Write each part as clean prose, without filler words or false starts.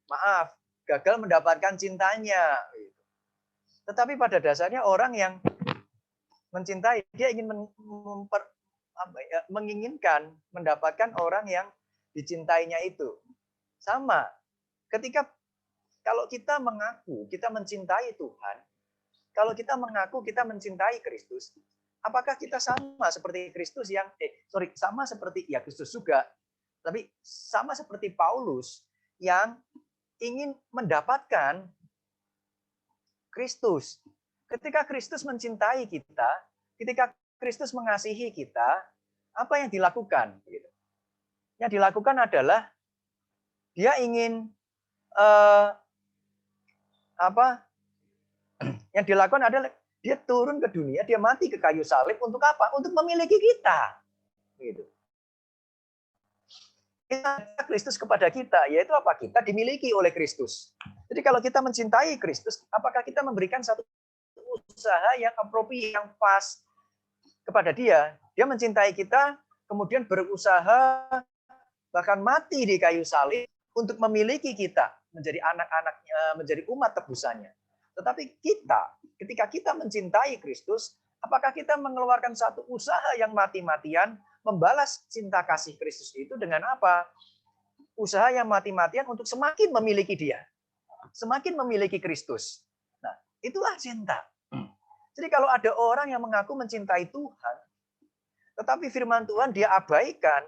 maaf, gagal mendapatkan cintanya. Tetapi pada dasarnya orang yang mencintai, dia ingin menginginkan mendapatkan orang yang dicintainya itu. Sama, ketika kalau kita mengaku kita mencintai Tuhan, kalau kita mengaku kita mencintai Kristus, apakah kita sama seperti Kristus yang sama seperti ya Kristus juga, tapi sama seperti Paulus yang ingin mendapatkan Kristus. Ketika Kristus mencintai kita, ketika Kristus mengasihi kita, apa yang dilakukan? Yang dilakukan adalah dia ingin yang dilakukan adalah dia turun ke dunia, dia mati ke kayu salib untuk apa? Untuk memiliki kita. Gitu. Kristus kepada kita, yaitu apa? Kita dimiliki oleh Kristus. Jadi kalau kita mencintai Kristus, apakah kita memberikan satu usaha yang appropriate, yang pas kepada dia? Dia mencintai kita, kemudian berusaha bahkan mati di kayu salib untuk memiliki kita, menjadi anak-anaknya, menjadi umat tebusannya. Tetapi kita, ketika kita mencintai Kristus, apakah kita mengeluarkan satu usaha yang mati-matian membalas cinta kasih Kristus itu dengan apa? Usaha yang mati-matian untuk semakin memiliki dia. Semakin memiliki Kristus. Nah, itulah cinta. Jadi kalau ada orang yang mengaku mencintai Tuhan, tetapi firman Tuhan dia abaikan,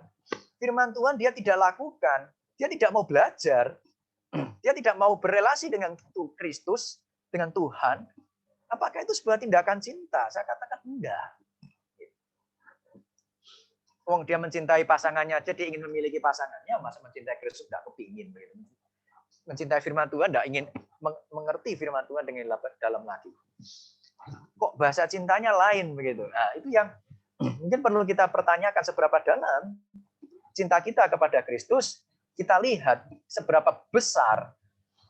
firman Tuhan dia tidak lakukan, dia tidak mau belajar, dia tidak mau berelasi dengan Kristus, dengan Tuhan, apakah itu sebuah tindakan cinta? Saya katakan enggak. Wong dia mencintai pasangannya aja, dia ingin memiliki pasangannya, masa mencintai Kristus enggak kepingin. Mencintai firman Tuhan enggak ingin mengerti firman Tuhan dengan dalam hati. Kok bahasa cintanya lain begitu? Nah, itu yang mungkin perlu kita pertanyakan, seberapa dalam cinta kita kepada Kristus. Kita lihat seberapa besar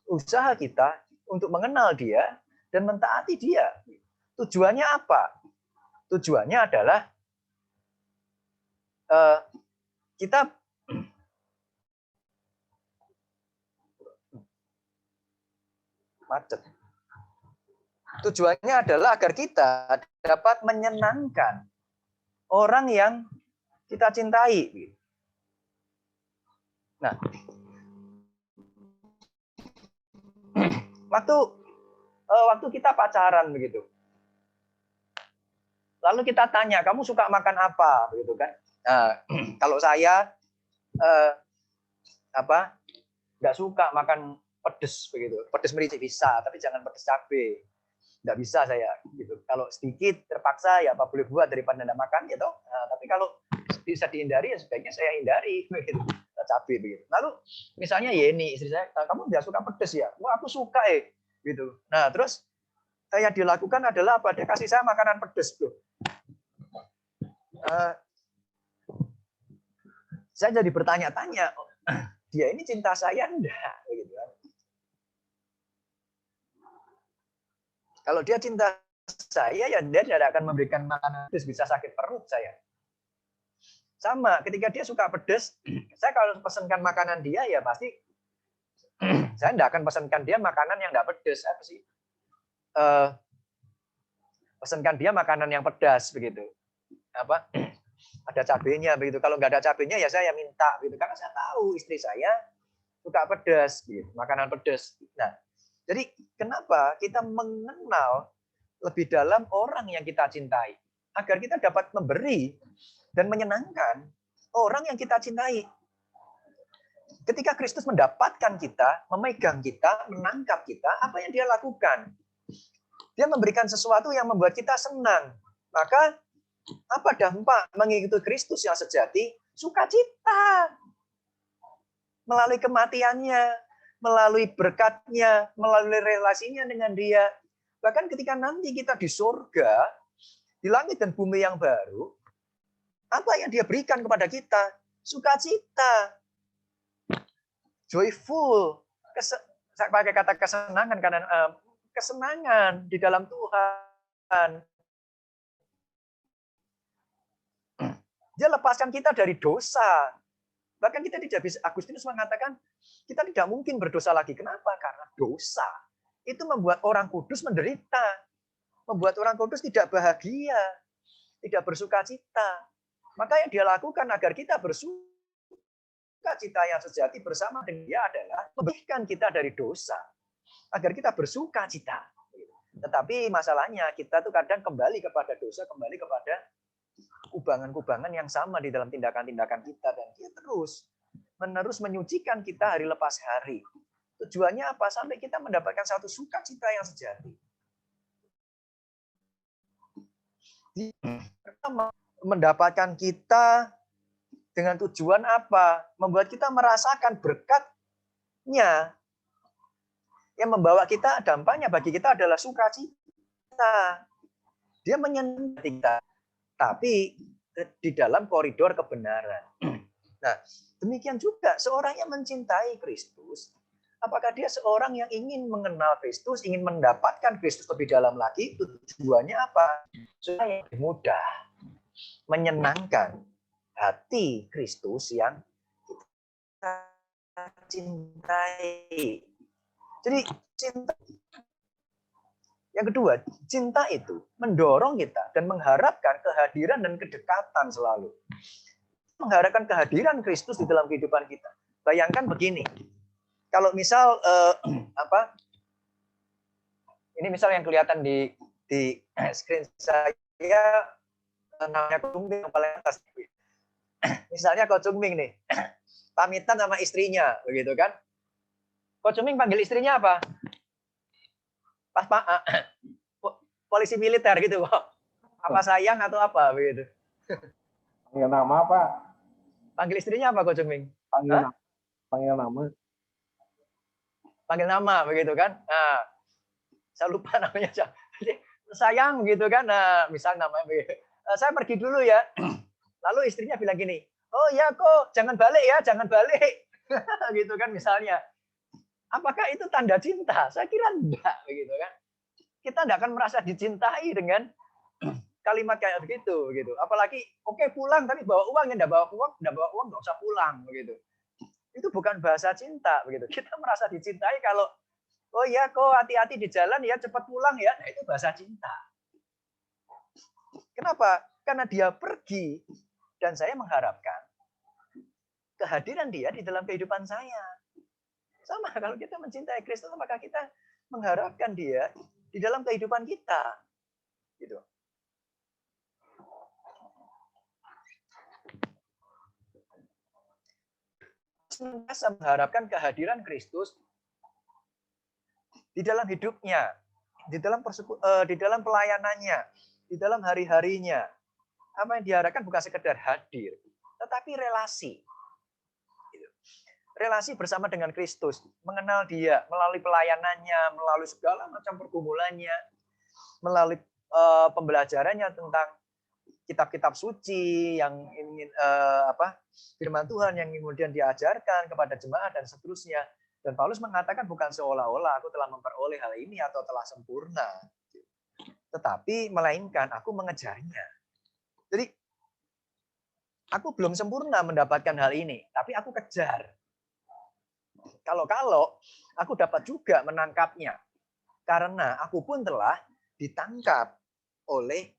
usaha kita untuk mengenal dia dan mentaati dia. Tujuannya apa? Tujuannya adalah kita macet. Tujuannya adalah agar kita dapat menyenangkan orang yang kita cintai. Nah, waktu kita pacaran begitu, lalu kita tanya, kamu suka makan apa, begitu kan? Nah, kalau saya nggak suka makan pedes begitu, pedes merica bisa, tapi jangan pedes cabai, nggak bisa saya gitu. Kalau sedikit terpaksa ya apa boleh buat daripada tidak makan gitu. Nah, tapi kalau bisa dihindari ya sebaiknya saya hindari begitu. Cabai begitu. Lalu misalnya Yeni istri saya, kamu nggak suka pedes ya? Wah aku suka gitu. Nah terus yang dilakukan adalah apa? Dia kasih saya makanan pedes tuh. Saya jadi bertanya-tanya, dia ini cinta saya enggak? Gitu kan. Kalau dia cinta saya ya dia tidak akan memberikan makanan pedes, bisa sakit perut saya. Sama, ketika dia suka pedas, saya kalau pesankan makanan dia, ya pasti saya tidak akan pesankan dia makanan yang tidak pedas. Saya pasti pesankan dia makanan yang pedas begitu. Ada cabenya begitu. Kalau nggak ada cabenya ya saya minta gitu. Karena saya tahu istri saya suka pedas, gitu, makanan pedas. Nah, jadi kenapa kita mengenal lebih dalam orang yang kita cintai, agar kita dapat memberi dan menyenangkan orang yang kita cintai. Ketika Kristus mendapatkan kita, memegang kita, menangkap kita, apa yang dia lakukan? Dia memberikan sesuatu yang membuat kita senang. Maka, apa dampak mengikuti Kristus yang sejati? Sukacita. Melalui kematiannya, melalui berkatnya, melalui relasinya dengan dia. Bahkan ketika nanti kita di surga, di langit dan bumi yang baru, apa yang dia berikan kepada kita? Sukacita. Joyful. Saya pakai kata kesenangan karena kesenangan di dalam Tuhan. Dia lepaskan kita dari dosa. Bahkan kita tidak bisa, Agustinus mengatakan kita tidak mungkin berdosa lagi. Kenapa? Karena dosa itu membuat orang kudus menderita. Membuat orang kudus tidak bahagia, tidak bersuka cita. Maka yang dia lakukan agar kita bersuka cita yang sejati bersama dengan dia adalah memberikan kita dari dosa. Agar kita bersuka cita. Tetapi masalahnya kita tuh kadang kembali kepada dosa, kembali kepada kubangan-kubangan yang sama di dalam tindakan-tindakan kita. Dan dia terus-menerus menyucikan kita hari lepas hari. Tujuannya apa? Sampai kita mendapatkan satu sukacita yang sejati. Mendapatkan kita dengan tujuan apa? Membuat kita merasakan berkatnya. Yang membawa kita, dampaknya bagi kita adalah sukacita. Dia menyenangkan kita. Tapi di dalam koridor kebenaran. Nah, demikian juga seorang yang mencintai Kristus, apakah dia seorang yang ingin mengenal Kristus, ingin mendapatkan Kristus lebih dalam lagi, tujuannya apa? Supaya mudah menyenangkan hati Kristus yang kita cintai. Jadi cinta. Yang kedua, cinta itu mendorong kita dan mengharapkan kehadiran dan kedekatan selalu. Mengharapkan kehadiran Kristus di dalam kehidupan kita. Bayangkan begini, kalau misal ini misal yang kelihatan di screen saya namanya Ko Jung Ming yang paling atas. Misalnya Ko Jung Ming nih, pamitan sama istrinya, begitu kan? Ko Jung Ming panggil istrinya apa? Polisi militer gitu, apa sayang atau apa begitu? Panggil nama apa? Panggil istrinya apa, Ko Jung Ming? Panggil nama. Panggil nama begitu kan? Nah, saya lupa namanya. Sayang gitu kan? Nah, misal namanya begitu. Saya pergi dulu ya. Lalu istrinya bilang gini, oh ya kok, jangan balik ya, jangan balik. Gitu kan misalnya. Apakah itu tanda cinta? Saya kira enggak, begitu kan. Kita enggak akan merasa dicintai dengan kalimat kayak begitu, gitu. Apalagi, oke, pulang tapi bawa uang, enggak bawa uang enggak usah pulang, begitu. Itu bukan bahasa cinta, begitu. Kita merasa dicintai kalau, oh ya kok hati-hati di jalan ya, cepat pulang ya. Nah, itu bahasa cinta. Kenapa? Karena dia pergi dan saya mengharapkan kehadiran dia di dalam kehidupan saya. Sama kalau kita mencintai Kristus, maka kita mengharapkan dia di dalam kehidupan kita. Gitu. Senantiasa mengharapkan kehadiran Kristus di dalam hidupnya, di dalam pelayanannya, di dalam hari-harinya. Apa yang diharapkan bukan sekedar hadir, tetapi relasi. Relasi bersama dengan Kristus, mengenal dia melalui pelayanannya, melalui segala macam pergumulannya, melalui pembelajarannya tentang kitab-kitab suci yang ingin firman Tuhan yang kemudian diajarkan kepada jemaat dan seterusnya. Dan Paulus mengatakan bukan seolah-olah aku telah memperoleh hal ini atau telah sempurna, tetapi melainkan aku mengejarnya. Jadi aku belum sempurna mendapatkan hal ini, tapi aku kejar. Kalau aku dapat juga menangkapnya. Karena aku pun telah ditangkap oleh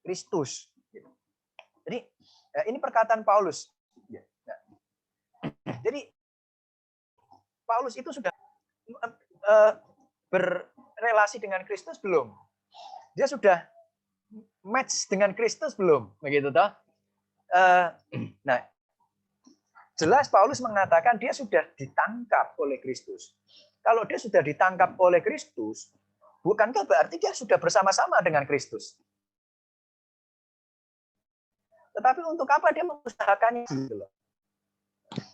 Kristus. Jadi ini perkataan Paulus. Jadi Paulus itu sudah berrelasi dengan Kristus belum? Dia sudah match dengan Kristus belum? Begitu toh? Nah, jelas Paulus mengatakan dia sudah ditangkap oleh Kristus. Kalau dia sudah ditangkap oleh Kristus, bukankah berarti dia sudah bersama-sama dengan Kristus? Tetapi untuk apa dia mengusahakannya?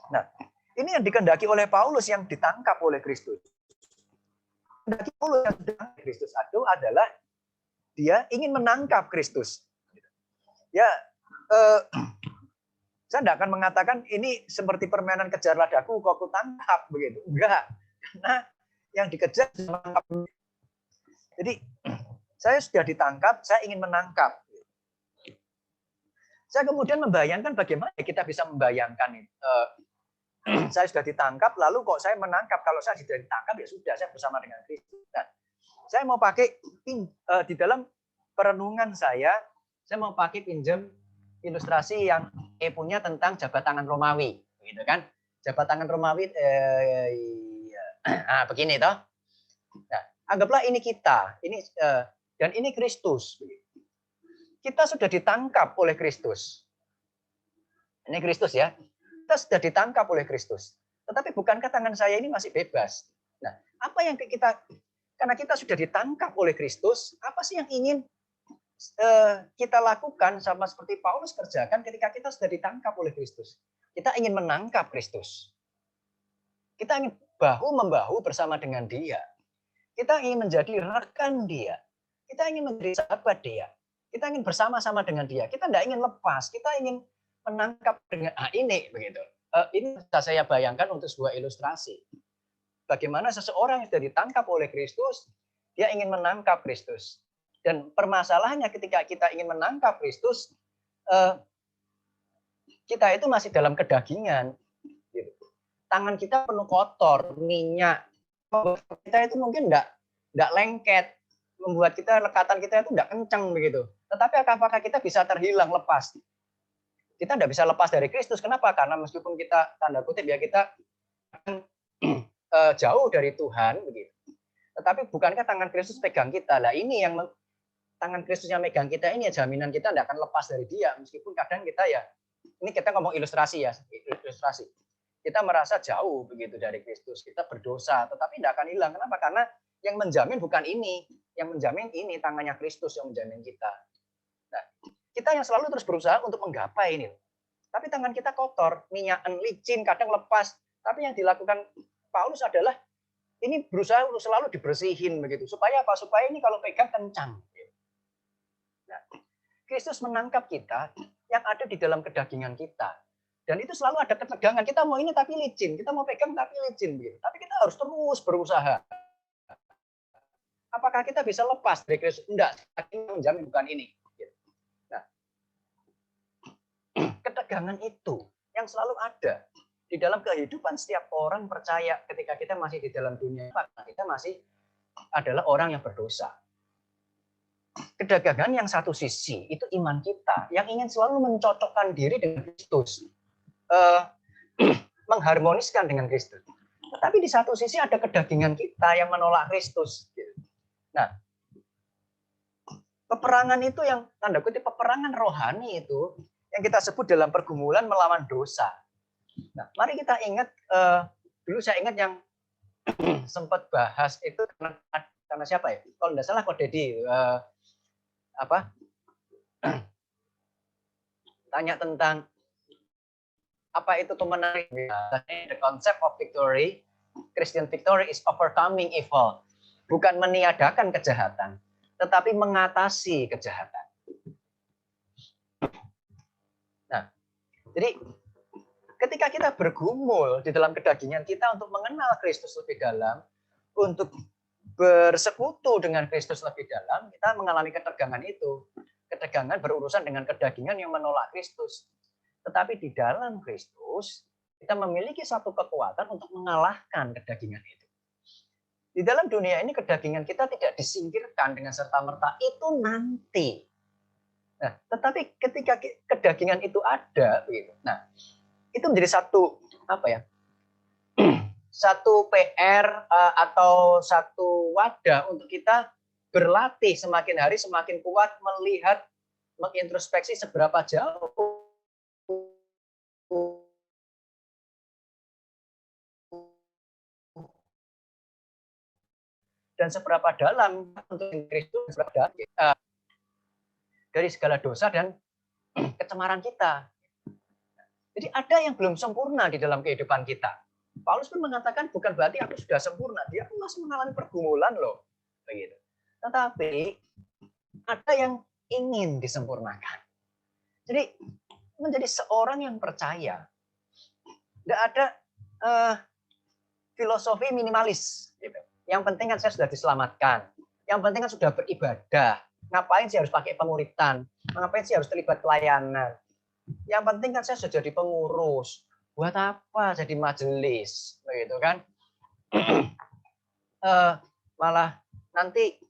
Nah, ini yang dikehendaki oleh Paulus yang ditangkap oleh Kristus. Kehendaki Paulus yang ditangkap Kristus itu adalah dia ingin menangkap Kristus. Ya, saya tidak akan mengatakan ini seperti permainan kejar ladaku kok aku tangkap begitu. Enggak. Karena yang dikejar menangkap. Jadi saya sudah ditangkap, saya ingin menangkap. Saya kemudian membayangkan bagaimana kita bisa membayangkan saya sudah ditangkap, lalu kok saya menangkap. Kalau saya sudah ditangkap, ya sudah, saya bersama dengan Kristus. Nah, saya mau pakai di dalam perenungan saya mau pakai pinjam ilustrasi yang punya tentang jabat tangan Romawi, gitu kan? Jabat tangan Romawi, begini toh. Nah, anggaplah ini kita, dan ini Kristus. Kita sudah ditangkap oleh Kristus. Ini Kristus ya. Kita sudah ditangkap oleh Kristus. Tetapi bukankah tangan saya ini masih bebas? Nah, apa yang karena kita sudah ditangkap oleh Kristus, apa sih yang ingin kita lakukan sama seperti Paulus kerjakan ketika kita sudah ditangkap oleh Kristus? Kita ingin menangkap Kristus. Kita ingin bahu-membahu bersama dengan Dia. Kita ingin menjadi rekan Dia. Kita ingin menjadi sahabat Dia. Kita ingin bersama-sama dengan Dia. Kita tidak ingin lepas. Kita ingin menangkap dengan ini begitu. Ini bisa saya bayangkan untuk sebuah ilustrasi. Bagaimana seseorang yang sudah ditangkap oleh Kristus, dia ingin menangkap Kristus. Dan permasalahannya ketika kita ingin menangkap Kristus, kita itu masih dalam kedagingan. Tangan kita penuh kotor, minyak. Kita itu mungkin enggak lengket, membuat kita lekatan kita itu enggak kencang begitu. Tetapi apakah kita bisa terhilang lepas? Kita enggak bisa lepas dari Kristus. Kenapa? Karena meskipun kita tanda kutip ya kita jauh dari Tuhan begitu. Tetapi bukankah tangan Kristus pegang kita? Lah ini yang tangan Kristus yang megang kita ini ya jaminan kita enggak akan lepas dari Dia. Meskipun kadang kita ya, ini kita ngomong ilustrasi ya, ilustrasi. Kita merasa jauh begitu dari Kristus, kita berdosa, tetapi tidak akan hilang. Kenapa? Karena yang menjamin bukan ini, yang menjamin ini tangannya Kristus yang menjamin kita. Nah, kita yang selalu terus berusaha untuk menggapai ini. Tapi tangan kita kotor, minyakan, licin, kadang lepas. Tapi yang dilakukan Paulus adalah ini berusaha untuk selalu dibersihin begitu. Supaya apa? Supaya ini kalau pegang kencang. Nah, Kristus menangkap kita yang ada di dalam kedagingan kita. Dan itu selalu ada ketegangan. Kita mau ini tapi licin. Kita mau pegang tapi licin. Begitu. Tapi kita harus terus berusaha. Apakah kita bisa lepas dari Kristus? Enggak. Ini menjamin bukan ini. Nah, ketegangan itu yang selalu ada di dalam kehidupan setiap orang percaya ketika kita masih di dalam dunia. Kita masih adalah orang yang berdosa. Kedagangan yang satu sisi itu iman kita yang ingin selalu mencocokkan diri dengan Kristus. Mengharmoniskan dengan Kristus. Tetapi di satu sisi ada kedagingan kita yang menolak Kristus. Nah, peperangan itu yang tanda kutip peperangan rohani itu yang kita sebut dalam pergumulan melawan dosa. Nah, mari kita ingat dulu saya ingat yang sempat bahas itu karena siapa ya? Kalau tidak salah Ko Dedi tanya tentang apa itu kemenangan. The concept of victory, Christian victory is overcoming evil. Bukan meniadakan kejahatan, tetapi mengatasi kejahatan. Nah, jadi ketika kita bergumul di dalam kedagingan kita untuk mengenal Kristus lebih dalam, untuk bersekutu dengan Kristus lebih dalam, kita mengalami ketegangan itu. Ketegangan berurusan dengan kedagingan yang menolak Kristus. Tetapi di dalam Kristus, kita memiliki satu kekuatan untuk mengalahkan kedagingan itu. Di dalam dunia ini kedagingan kita tidak disingkirkan dengan serta-merta, itu nanti. Nah, tetapi ketika kedagingan itu ada, nah, itu menjadi satu satu PR atau satu wadah untuk kita berlatih semakin hari semakin kuat melihat, mengintrospeksi seberapa jauh dan seberapa dalam untuk Kristus dari segala dosa dan kecemaran kita. Jadi ada yang belum sempurna di dalam kehidupan kita. Paulus pun mengatakan bukan berarti aku sudah sempurna, dia pun masih mengalami pergumulan loh, begitu. Tetapi ada yang ingin disempurnakan. Jadi menjadi seorang yang percaya, tidak ada filosofi minimalis. Gitu. Yang penting kan saya sudah diselamatkan. Yang penting kan sudah beribadah. Ngapain sih harus pakai pemuritan? Ngapain sih harus terlibat pelayanan? Yang penting kan saya sudah jadi pengurus. Buat apa jadi majelis, begitu kan? Malah nanti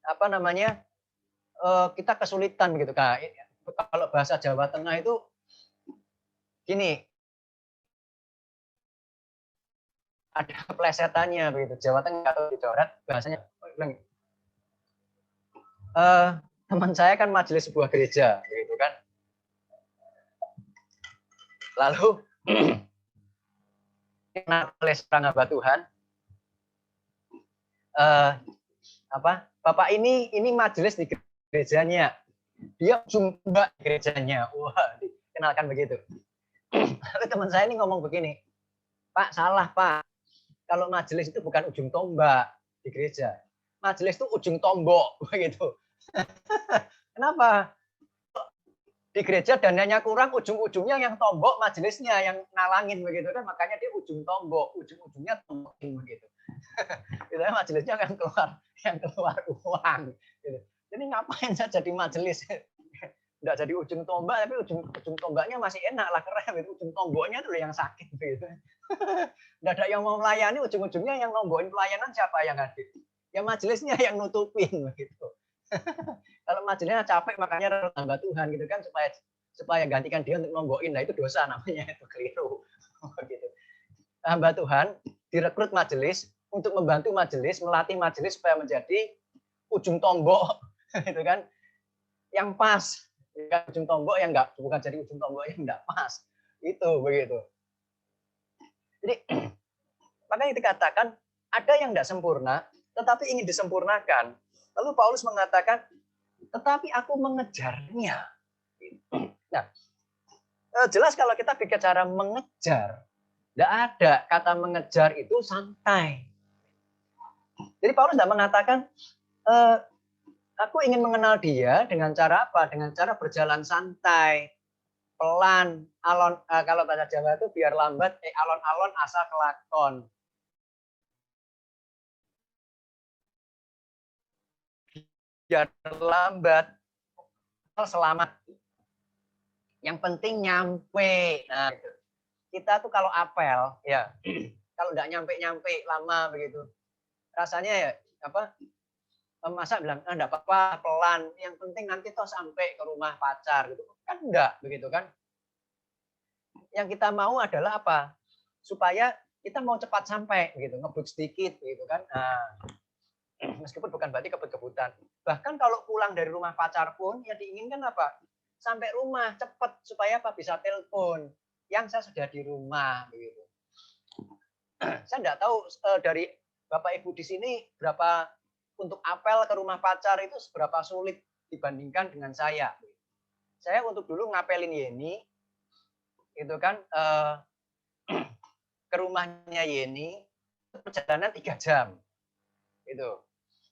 apa namanya kita kesulitan begitu kan? Kalau bahasa Jawa Tengah itu gini, ada plesetannya begitu. Jawa Tengah atau dicoret bahasanya. Teman saya kan majelis sebuah gereja, begitu kan? Lalu oleh seorang hamba Tuhan, Bapak ini majelis di gerejanya, dia jumpa gerejanya, wah, dikenalkan begitu. Lalu teman saya ini ngomong begini, Pak, salah Pak, kalau majelis itu bukan ujung tombak di gereja, majelis itu ujung tombok, begitu. Kenapa? Di gereja dananya kurang, ujung-ujungnya yang tombok majelisnya yang nalangin begitu kan, makanya dia ujung tombok, ujung-ujungnya tombokin begitu. Itu majelisnya yang keluar uang. Gitu. Jadi ngapain saya jadi majelis? Nggak jadi ujung tombak, tapi ujung tombaknya masih enak lah, keren. Gitu. Ujung tomboknya itu yang sakit. Gitu. Nggak ada yang mau melayani, ujung-ujungnya yang nombokin pelayanan siapa yang hadir? Ya majelisnya yang nutupin begitu. Kalau majelisnya capek makanya hamba Tuhan gitu kan supaya gantikan dia untuk nombokin. Nah itu dosa namanya, itu keliru. Gitu. Hamba Tuhan direkrut majelis untuk membantu majelis, melatih majelis supaya menjadi ujung tombok gitu kan. Yang pas, ujung tombok yang enggak, bukan jadi ujung tombok yang enggak pas. Itu begitu. Jadi makanya dikatakan ada yang enggak sempurna tetapi ingin disempurnakan. Lalu Paulus mengatakan, tetapi aku mengejarnya. Nah, jelas kalau kita bicara mengejar, tidak ada kata mengejar itu santai. Jadi Paulus tidak mengatakan, aku ingin mengenal dia dengan cara apa? Dengan cara berjalan santai, pelan, alon. Kalau bahasa Jawa itu biar lambat, alon-alon asal kelakon. Biar lambat, selamat. Yang penting nyampe. Nah, kita tuh kalau apel, ya, kalau nggak nyampe lama begitu, rasanya ya apa? Masa bilang enggak apa-apa, pelan. Yang penting nanti toh sampai ke rumah pacar gitu. Kan enggak begitu kan? Yang kita mau adalah apa? Supaya kita mau cepat sampai gitu, ngebut sedikit gitu kan. Nah, meskipun bukan berarti kebut-kebutan. Bahkan kalau pulang dari rumah pacar pun yang diinginkan apa? Sampai rumah cepat supaya apa? Bisa telepon. Yang saya sudah di rumah begitu. Saya enggak tahu dari Bapak Ibu di sini berapa untuk apel ke rumah pacar itu seberapa sulit dibandingkan dengan saya. Saya untuk dulu ngapelin Yeni, itu kan ke rumahnya Yeni, perjalanan 3 jam. Itu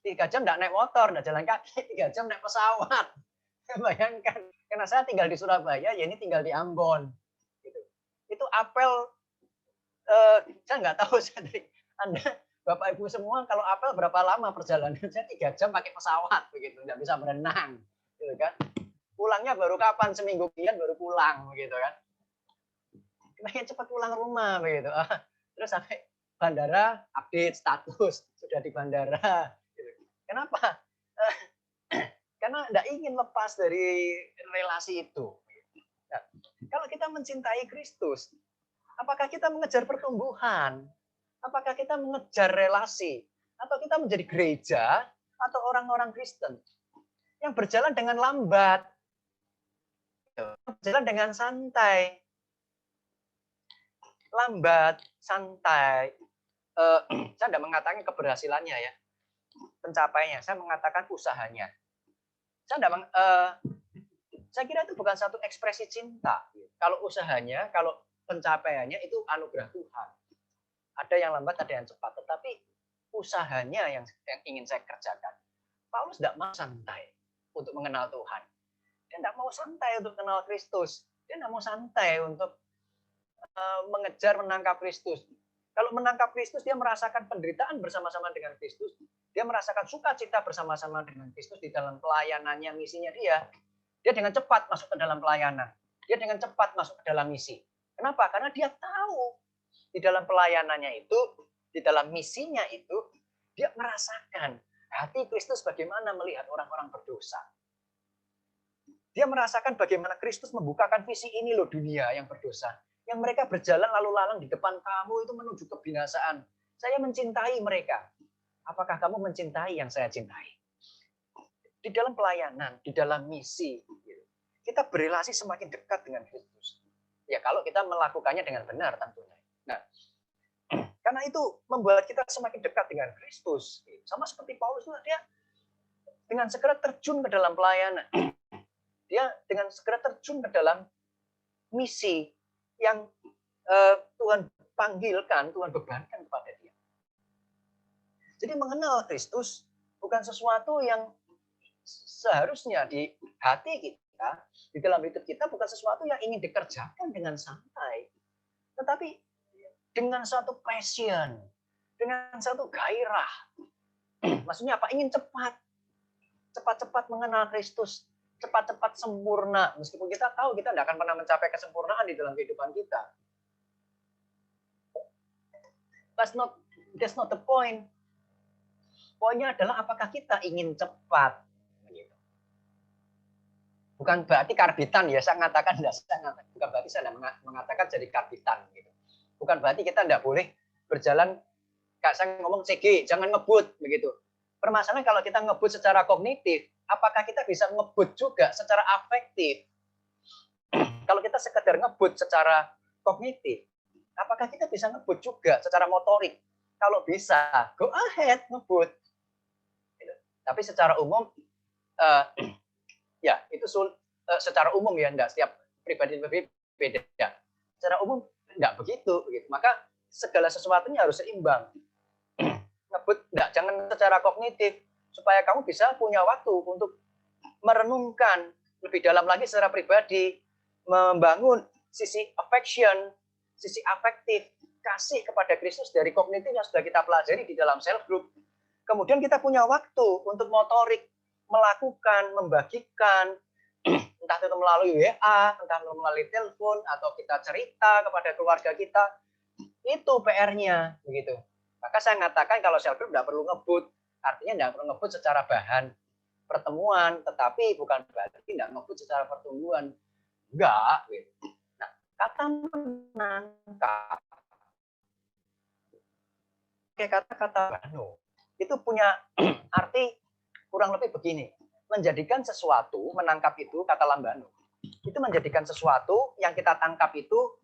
3 jam enggak naik motor, enggak jalan kaki, 3 jam naik pesawat. Bayangkan, karena saya tinggal di Surabaya, Yeni tinggal di Ambon. Gitu. Itu apel, saya nggak tahu Anda Bapak Ibu semua kalau apel berapa lama perjalanan? Saya 3 jam pakai pesawat begitu, nggak bisa berenang, gitu kan? Pulangnya baru kapan? Seminggu kemudian baru pulang, begitu kan? Pengen cepat pulang rumah, begitu. Terus sampai bandara update status sudah di bandara. Gitu. Kenapa? Karena nggak ingin lepas dari relasi itu. Nah, kalau kita mencintai Kristus, apakah kita mengejar pertumbuhan? Apakah kita mengejar relasi? Atau kita menjadi gereja atau orang-orang Kristen yang berjalan dengan lambat, berjalan dengan santai, lambat, santai. Saya tidak mengatakan keberhasilannya ya, pencapaiannya. Saya mengatakan usahanya. Saya kira itu bukan satu ekspresi cinta. Kalau usahanya, kalau pencapaiannya itu anugerah Tuhan. Ada yang lambat, ada yang cepat. Tetapi usahanya yang ingin saya kerjakan. Paulus tidak mau santai untuk mengenal Tuhan. Dia tidak mau santai untuk mengenal Kristus. Dia tidak mau santai untuk mengejar menangkap Kristus. Kalau menangkap Kristus, dia merasakan penderitaan bersama-sama dengan Kristus. Dia merasakan sukacita bersama-sama dengan Kristus di dalam pelayanannya, misinya dia. Dia dengan cepat masuk ke dalam pelayanan. Dia dengan cepat masuk ke dalam misi. Kenapa? Karena dia tahu di dalam pelayanannya itu, di dalam misinya itu, dia merasakan hati Kristus bagaimana melihat orang-orang berdosa. Dia merasakan bagaimana Kristus membukakan visi ini loh, dunia yang berdosa. Yang mereka berjalan lalu lalang di depan kamu itu menuju kebinasaan. Saya mencintai mereka. Apakah kamu mencintai yang saya cintai? Di dalam pelayanan, di dalam misi, kita berrelasi semakin dekat dengan Kristus. Ya kalau kita melakukannya dengan benar tentunya. Nah, karena itu membuat kita semakin dekat dengan Kristus. Sama seperti Paulus, dia dengan segera terjun ke dalam pelayanan. Dia dengan segera terjun ke dalam misi yang Tuhan panggilkan, Tuhan bebankan kepada dia. Jadi mengenal Kristus bukan sesuatu yang seharusnya di hati kita, di dalam hidup kita bukan sesuatu yang ingin dikerjakan dengan santai. Tetapi dengan satu passion, dengan satu gairah. Maksudnya apa? Ingin cepat-cepat mengenal Kristus, cepat-cepat sempurna. Meskipun kita tahu kita tidak akan pernah mencapai kesempurnaan di dalam kehidupan kita. That's not the point. Poinnya adalah apakah kita ingin cepat. Bukan berarti karbitan ya, saya mengatakan bukan berarti saya mengatakan jadi karbitan gitu. Bukan berarti kita tidak boleh berjalan, kayak saya ngomong CG, jangan ngebut begitu. Permasalahan kalau kita ngebut secara kognitif, apakah kita bisa ngebut juga secara afektif? Kalau kita sekedar ngebut secara kognitif, apakah kita bisa ngebut juga secara motorik? Kalau bisa, go ahead ngebut. Tapi secara umum ya, itu secara umum ya, enggak setiap pribadi beda. Secara umum enggak begitu. Maka segala sesuatunya harus seimbang. Ngebut enggak, jangan secara kognitif supaya kamu bisa punya waktu untuk merenungkan lebih dalam lagi secara pribadi, membangun sisi affection, sisi afektif, kasih kepada Kristus dari kognitif yang sudah kita pelajari di dalam self group. Kemudian kita punya waktu untuk motorik, melakukan, membagikan, entah itu melalui WA, entah melalui telepon, atau kita cerita kepada keluarga kita, itu PR-nya, begitu. Maka saya mengatakan kalau self group tidak perlu ngebut, artinya tidak perlu ngebut secara bahan pertemuan, tetapi bukan berarti tidak ngebut secara pertumbuhan, enggak. Gitu. Nah, kata menangkap, kayak kata-kata Bano, itu punya arti kurang lebih begini, menjadikan sesuatu, menangkap itu, kata Lambano, itu menjadikan sesuatu yang kita tangkap itu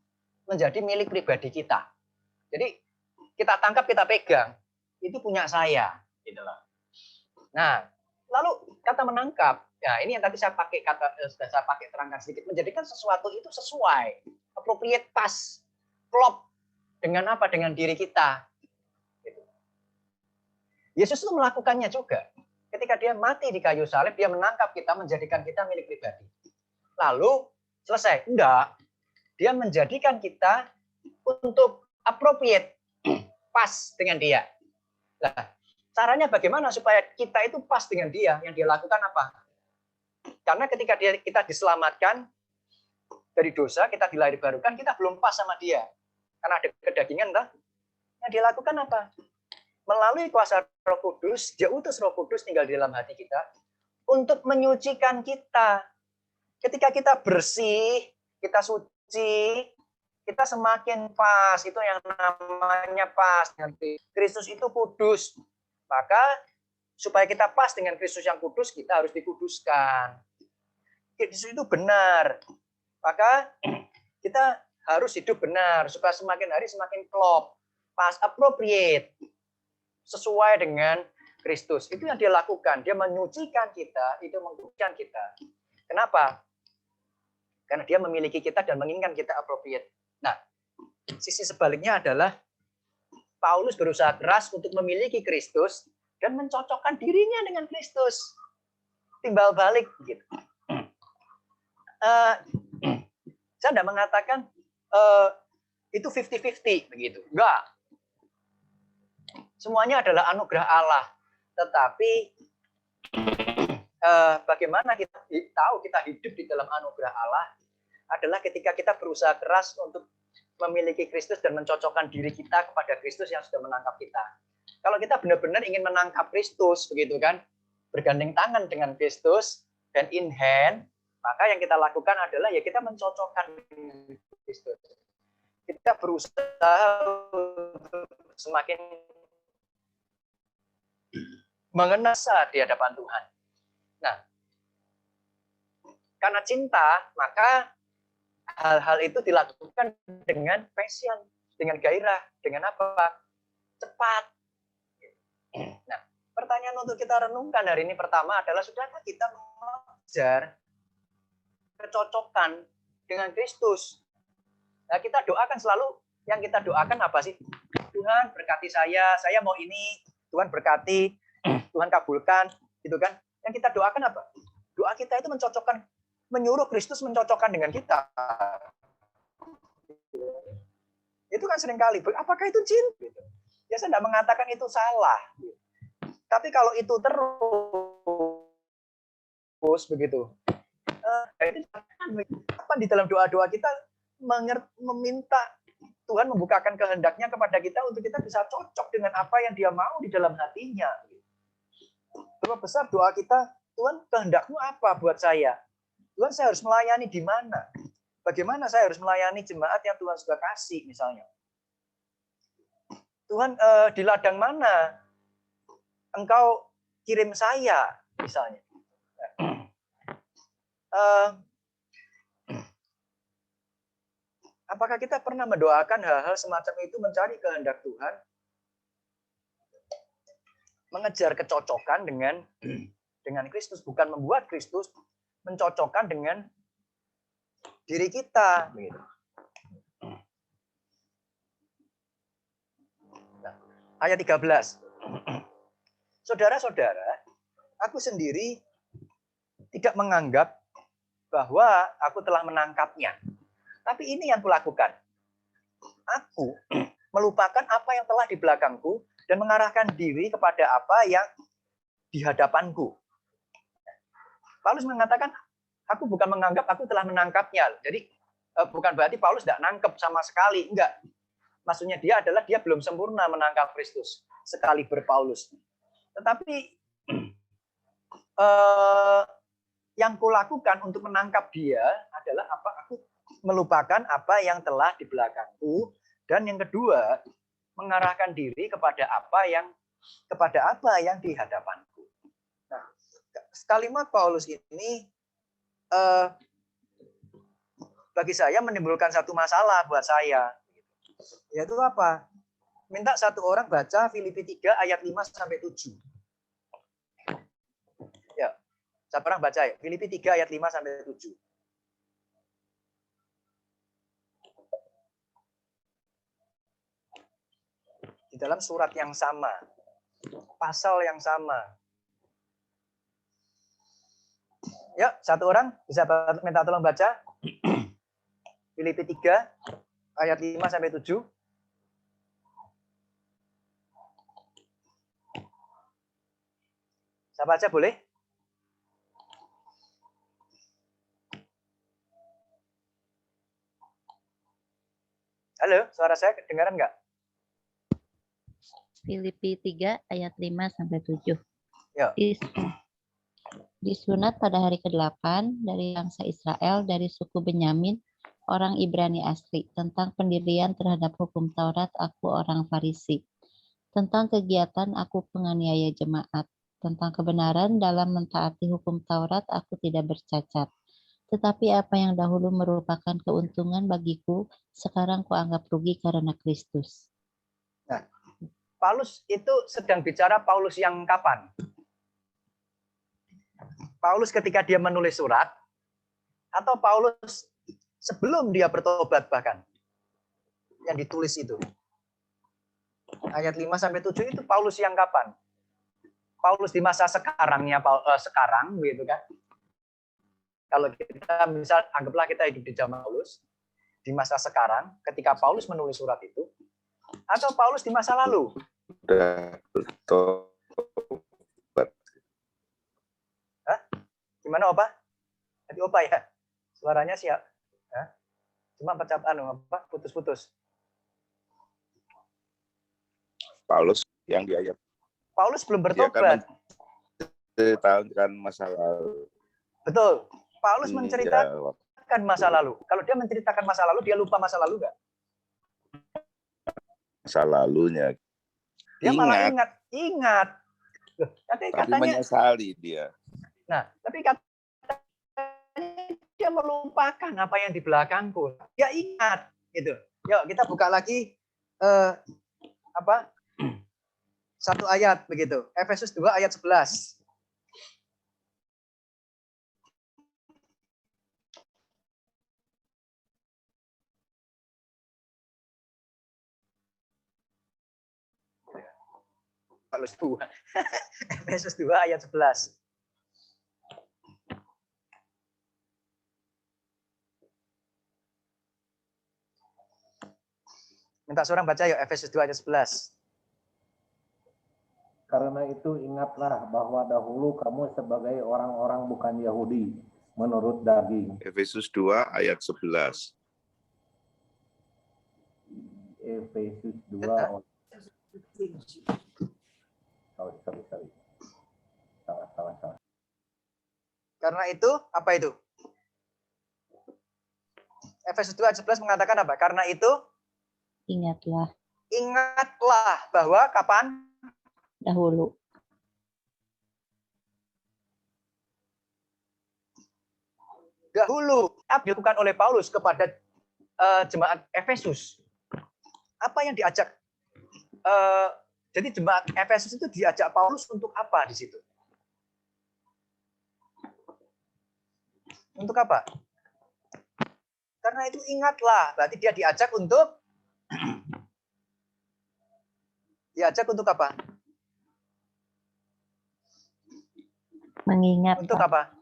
menjadi milik pribadi kita. Jadi kita tangkap, kita pegang, itu punya saya. Gitu loh. Nah, lalu kata menangkap, ya ini yang tadi saya pakai terangkan sedikit, menjadikan sesuatu itu sesuai, appropriate, pas, klop dengan apa? Dengan diri kita. Gitu. Yesus itu melakukannya juga. Ketika dia mati di kayu salib, dia menangkap kita, menjadikan kita milik pribadi. Lalu selesai? Enggak. Dia menjadikan kita untuk appropriate, pas dengan dia. Nah, caranya bagaimana supaya kita itu pas dengan dia? Yang dia lakukan apa? Karena ketika kita diselamatkan dari dosa, kita dilahirbarukan, kita belum pas sama dia. Karena ada kedagingan, yang dia lakukan apa? Melalui kuasa Roh Kudus, dia utus Roh Kudus tinggal di dalam hati kita untuk menyucikan kita. Ketika kita bersih, kita suci, kita semakin pas. Itu yang namanya pas. Kristus itu kudus. Maka supaya kita pas dengan Kristus yang kudus, kita harus dikuduskan. Kristus itu benar. Maka kita harus hidup benar supaya semakin hari semakin klop, pas, appropriate, sesuai dengan Kristus. Itu yang dia lakukan. Dia menyucikan kita, itu mengkuduskan kita. Kenapa? Karena dia memiliki kita dan menginginkan kita appropriate. Nah, sisi sebaliknya adalah Paulus berusaha keras untuk memiliki Kristus dan mencocokkan dirinya dengan Kristus. Timbal balik gitu. Saya tidak mengatakan itu 50-50 begitu. Enggak. Semuanya adalah anugerah Allah. Tetapi bagaimana kita tahu kita hidup di dalam anugerah Allah? adalah ketika kita berusaha keras untuk memiliki Kristus dan mencocokkan diri kita kepada Kristus yang sudah menangkap kita. Kalau kita benar-benar ingin menangkap Kristus, begitu kan, bergandeng tangan dengan Kristus dan in hand, maka yang kita lakukan adalah ya kita mencocokkan dengan Kristus. Kita berusaha untuk semakin mengenasa di hadapan Tuhan. Nah, karena cinta, maka hal-hal itu dilakukan dengan passion, dengan gairah, dengan apa? Cepat. Nah, pertanyaan untuk kita renungkan hari ini pertama adalah, sudahkah kita mengejar kecocokan dengan Kristus? Nah, kita doakan selalu, yang kita doakan apa sih? Tuhan berkati saya mau ini, Tuhan berkati, Tuhan kabulkan, gitu kan? Yang kita doakan apa? Doa kita itu mencocokkan, menyuruh Kristus mencocokkan dengan kita. Itu kan seringkali, apakah itu cinta? Ya saya tidak mengatakan itu salah. Tapi kalau itu terus begitu, apa di dalam doa-doa kita meminta Tuhan membukakan kehendaknya kepada kita untuk kita bisa cocok dengan apa yang Dia mau di dalam hatinya. Berapa besar doa kita, Tuhan kehendakmu apa buat saya? Tuhan, saya harus melayani di mana? Bagaimana saya harus melayani jemaat yang Tuhan sudah kasih misalnya? Tuhan, di ladang mana Engkau kirim saya misalnya? Apakah kita pernah mendoakan hal-hal semacam itu, mencari kehendak Tuhan, mengejar kecocokan dengan Kristus, bukan membuat Kristus, mencocokkan dengan diri kita. Nah, ayat 13. Saudara-saudara, aku sendiri tidak menganggap bahwa aku telah menangkapnya. Tapi ini yang kulakukan. Aku melupakan apa yang telah di belakangku dan mengarahkan diri kepada apa yang di hadapanku. Paulus mengatakan, aku bukan menganggap aku telah menangkapnya. Jadi bukan berarti Paulus tidak nangkep sama sekali. Enggak. Maksudnya dia adalah dia belum sempurna menangkap Kristus. Sekali berPaulus. Tetapi yang kulakukan untuk menangkap dia adalah apa? Aku melupakan apa yang telah di belakangku. Dan yang kedua, mengarahkan diri kepada apa yang di hadapanku. Nah, kalimat Paulus ini bagi saya menimbulkan satu masalah buat saya. Yaitu apa? Minta satu orang baca Filipi 3 ayat 5 sampai 7. Ya, satu orang baca ya. Filipi 3 ayat 5 sampai 7. Di dalam surat yang sama, pasal yang sama. Ya, satu orang bisa minta tolong baca Filipi 3 ayat 5 sampai 7. Saya baca boleh? Halo, suara saya kedengaran nggak? Filipi 3 ayat 5 sampai 7. Ya. Disunat pada hari ke-8 dari bangsa Israel dari suku Benyamin, orang Ibrani asli. Tentang pendirian terhadap hukum Taurat, aku orang Farisi. Tentang kegiatan, aku penganiaya jemaat. Tentang kebenaran dalam mentaati hukum Taurat, aku tidak bercacat. Tetapi apa yang dahulu merupakan keuntungan bagiku, sekarang kuanggap rugi karena Kristus. Nah, Paulus itu sedang bicara Paulus yang kapan? Paulus ketika dia menulis surat, atau Paulus sebelum dia bertobat bahkan? Yang ditulis itu. Ayat 5 sampai 7 itu Paulus yang kapan? Paulus di masa sekarangnya sekarang gitu kan. Kalau kita misal anggaplah kita hidup di zaman Paulus, di masa sekarang ketika Paulus menulis surat itu, atau Paulus di masa lalu? Udah bertobat. Hah? Gimana Opa? Tadi Opa ya? Suaranya siap? Hah? Cuma putus-putus. Paulus yang di ayat Paulus belum dia bertobat. kan menceritakan masa lalu. Betul. Paulus Iya, menceritakan masa lalu. Kalau dia menceritakan masa lalu, dia lupa masa lalu nggak? masa lalunya. Dia malah ingat. Loh, Tapi katanya, menyesali dia. nah, tapi katanya dia melupakan apa yang di belakangku. Dia ingat, gitu. Yuk kita buka lagi satu ayat begitu. Efesus 2 ayat 11. Efesus 2 ayat 11. Minta seorang baca yuk Efesus 2 ayat 11. Karena itu ingatlah bahwa dahulu kamu sebagai orang-orang bukan Yahudi menurut daging. Efesus 2 ayat 11. Efesus 2. Sorry. Salah. Karena itu, apa itu? Efesus 2 ayat 11 mengatakan apa? Karena itu, Ingatlah bahwa kapan? dahulu. Dahulu, apa yang dilakukan oleh Paulus kepada jemaat Efesus? Apa yang diajak? Jadi jemaat Efesus itu diajak Paulus untuk apa di situ? Untuk apa? Karena itu ingatlah, berarti dia diajak untuk apa? Mengingat. Untuk apa?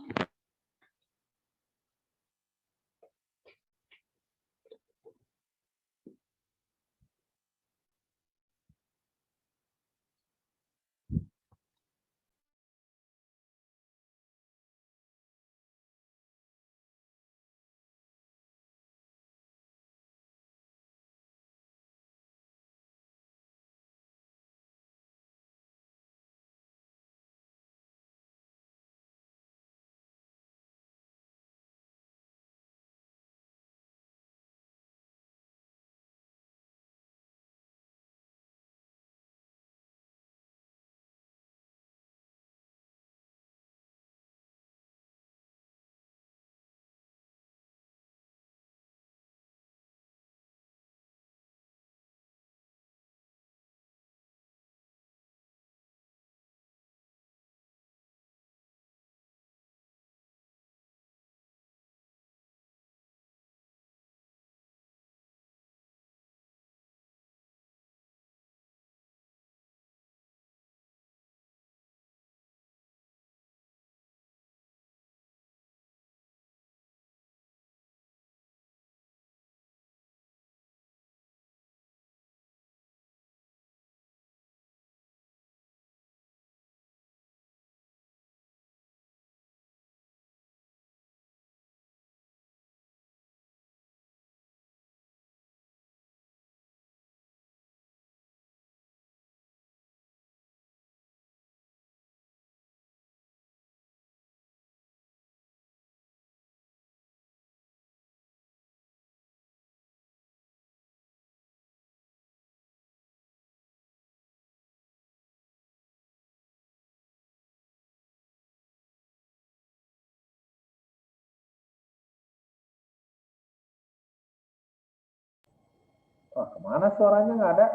Wah, kemana suaranya nggak ada?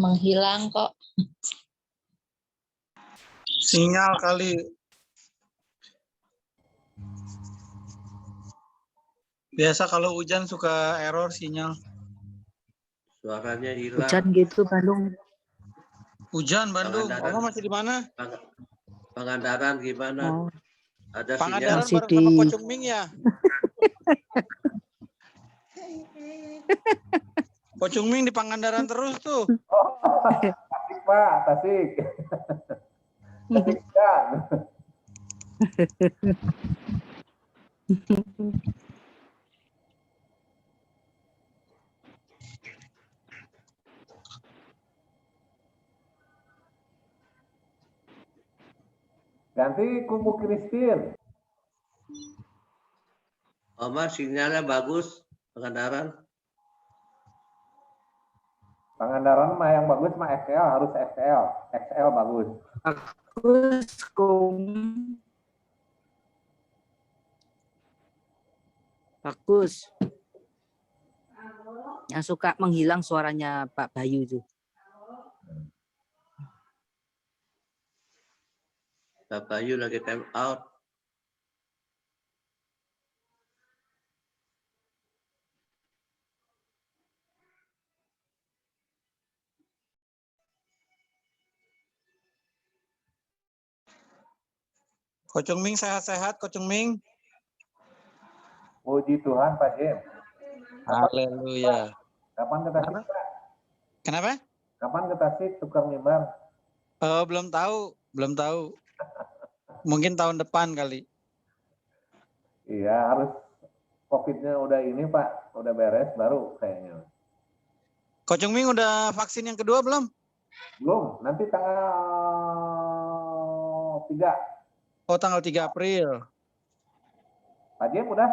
Menghilang kok. Sinyal kali. Biasa kalau hujan suka error sinyal. Suaranya hilang. Hujan gitu Bandung. Hujan Bandung. Pangandaran. Kamu masih di mana? Pangandaran gimana? Oh, Ada Pangandaran Masih bareng sama di- Pocong Ming ya? Pocong Ming di Pangandaran terus tuh. Tasik, Pak. Tasik. Tasik, kan? Ganti kubu Kristin. Omar sinyalnya bagus, Pangandaran. Pangandaran mah yang bagus mah XL, harus XL. XL bagus. Bagus, Kom. Bagus. Yang suka menghilang suaranya Pak Bayu itu. Pak Bayu lagi time out. Kocung Ming sehat-sehat, Kocung Ming. Puji Tuhan Pak Jim. Haleluya. Kapan ke Tasik Pak? Kenapa? Kapan ke Tasik tukang mimbar? Belum tahu, belum tahu. Mungkin tahun depan kali. Iya harus COVID-nya udah ini Pak, udah beres baru kayaknya. Kocung Ming udah vaksin yang kedua belum? Belum, nanti tanggal 3. Oh, tanggal 3 April. Pak Jim udah?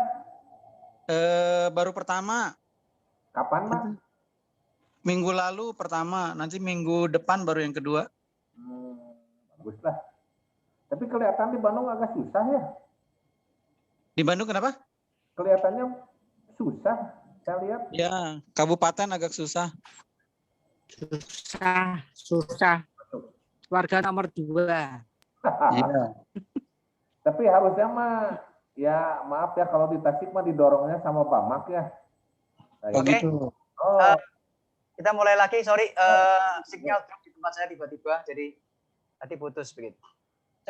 Baru pertama. Kapan Mas? Minggu lalu pertama, nanti minggu depan baru yang kedua. Bagus lah. Tapi kelihatan di Bandung agak susah ya. Di Bandung kenapa? Kelihatannya susah, saya lihat. Ya, kabupaten agak susah. Susah. Warga nomor 2. Iya. Tapi harusnya mah, ya maaf ya kalau di Tasik mah didorongnya sama Bamak ya. Oh Oke. gitu. Oh, Kita mulai lagi, sorry, sinyal drop di tempat saya tiba-tiba, jadi tadi putus begitu.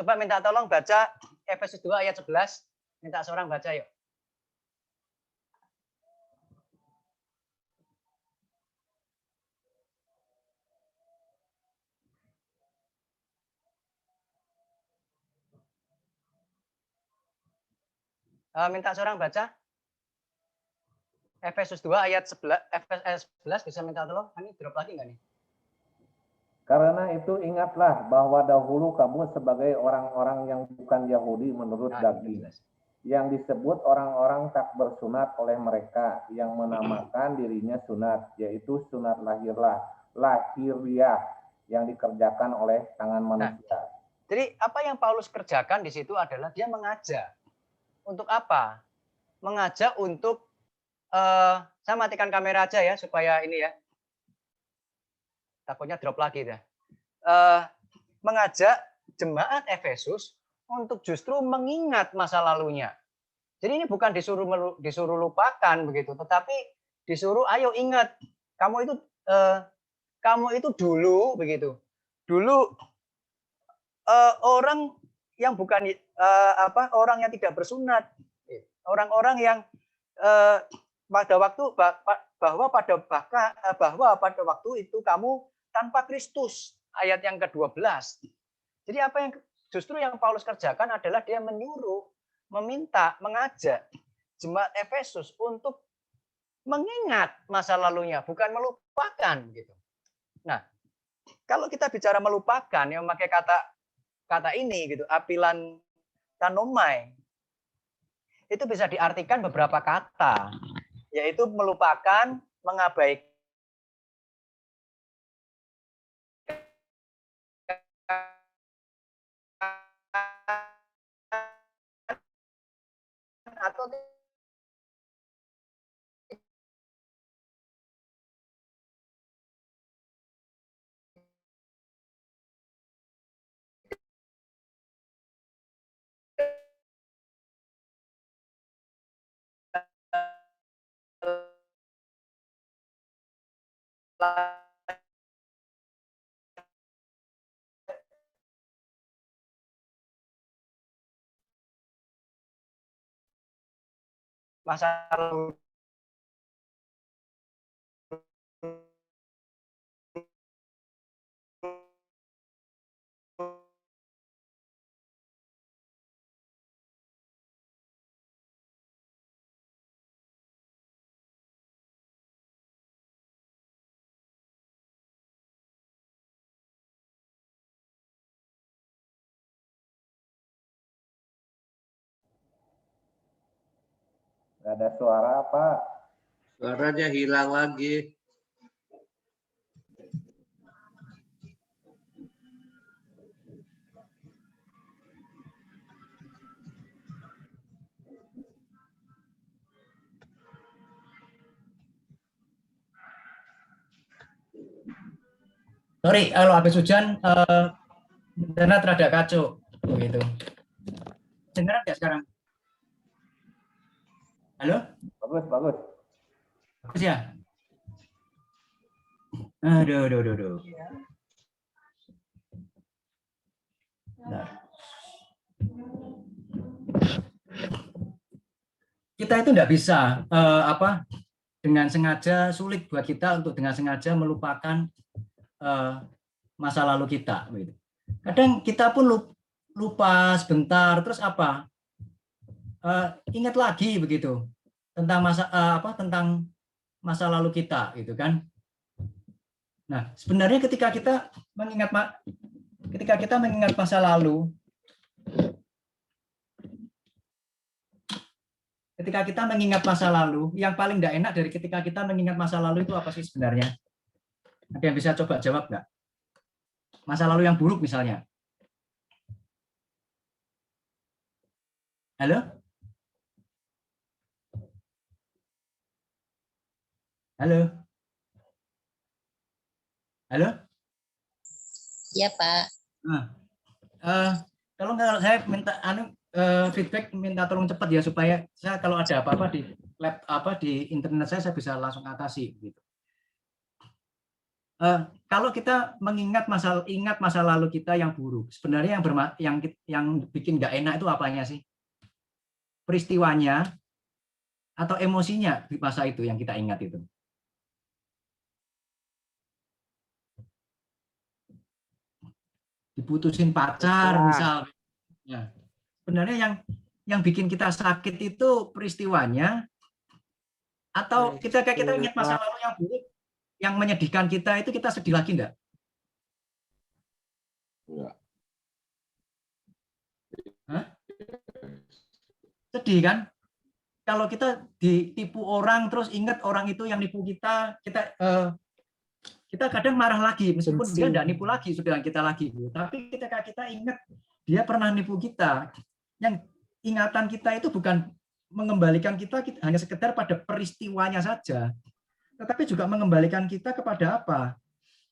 Coba minta tolong baca Efesus 2 ayat 11, minta seorang baca yuk. Minta seorang baca. Efesus 2 ayat 11, Efesus 11 bisa minta tolong. Ini drop lagi nggak nih? karena itu ingatlah bahwa dahulu kamu sebagai orang-orang yang bukan Yahudi menurut Nah, daging, yang disebut orang-orang tak bersunat oleh mereka, yang menamakan dirinya sunat, yaitu sunat lahiriah yang dikerjakan oleh tangan manusia. Jadi apa yang Paulus kerjakan di situ adalah dia mengajak. Untuk apa? Mengajak untuk saya matikan kamera aja ya supaya ini ya. Takutnya drop lagi ya. Mengajak jemaat Efesus untuk justru mengingat masa lalunya. Jadi ini bukan disuruh lupakan begitu, tetapi disuruh ayo ingat kamu itu dulu begitu. Dulu orang yang bukan orang yang tidak bersunat, orang-orang yang pada waktu itu kamu tanpa Kristus, ayat yang ke-12. Jadi apa yang justru yang Paulus kerjakan adalah dia menyuruh, meminta, mengajak jemaat Efesus untuk mengingat masa lalunya, bukan melupakan gitu. Nah, kalau kita bicara melupakan yang memakai kata ini gitu, apilan tanomai, itu bisa diartikan beberapa kata, yaitu melupakan, mengabaikan, atau masa lalu Ada suara apa? Suaranya hilang lagi. Sorry, kalau habis hujan, internet rada kacau. Begitu. Dengar nggak sekarang? Halo? Bagus, bagus. Bagus ya? Aduh. Bentar. Kita itu nggak bisa dengan sengaja, sulit buat kita untuk dengan sengaja melupakan masa lalu kita. Begitu. Kadang kita pun lupa sebentar, terus ingat lagi begitu tentang masa lalu kita, gitu kan? Nah, sebenarnya ketika kita mengingat masa lalu, yang paling tidak enak dari ketika kita mengingat masa lalu itu apa sih sebenarnya? Ada yang bisa coba jawab nggak? Masa lalu yang buruk misalnya. Halo? Halo? Halo? Iya, Pak. Nah, kalau saya minta feedback, minta tolong cepat ya supaya saya kalau ada apa-apa di di internet saya bisa langsung atasi gitu. Kalau kita ingat masa lalu kita yang buruk, sebenarnya yang bikin nggak enak itu apanya sih? Peristiwanya atau emosinya di masa itu yang kita ingat itu? Diputusin pacar misal. Ya. Sebenarnya yang bikin kita sakit itu peristiwanya atau kita ingat masa lalu yang buruk yang menyedihkan kita itu kita sedih lagi enggak? Enggak. Hah? Sedih kan? Kalau kita ditipu orang terus ingat orang itu yang nipu kita kadang marah lagi meskipun dia enggak nipu lagi, sudah kita lagi. Tapi ketika kita ingat dia pernah nipu kita, yang ingatan kita itu bukan mengembalikan kita hanya sekedar pada peristiwanya saja, tetapi juga mengembalikan kita kepada apa?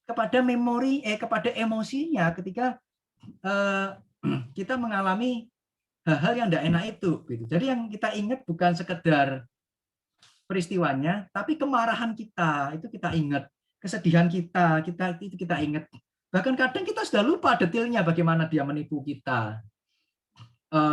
Kepada memori, kepada emosinya ketika kita mengalami hal-hal yang tidak enak itu. Gitu. Jadi yang kita ingat bukan sekedar peristiwanya, tapi kemarahan kita itu kita ingat, kesedihan kita itu kita ingat. Bahkan kadang kita sudah lupa detailnya bagaimana dia menipu kita,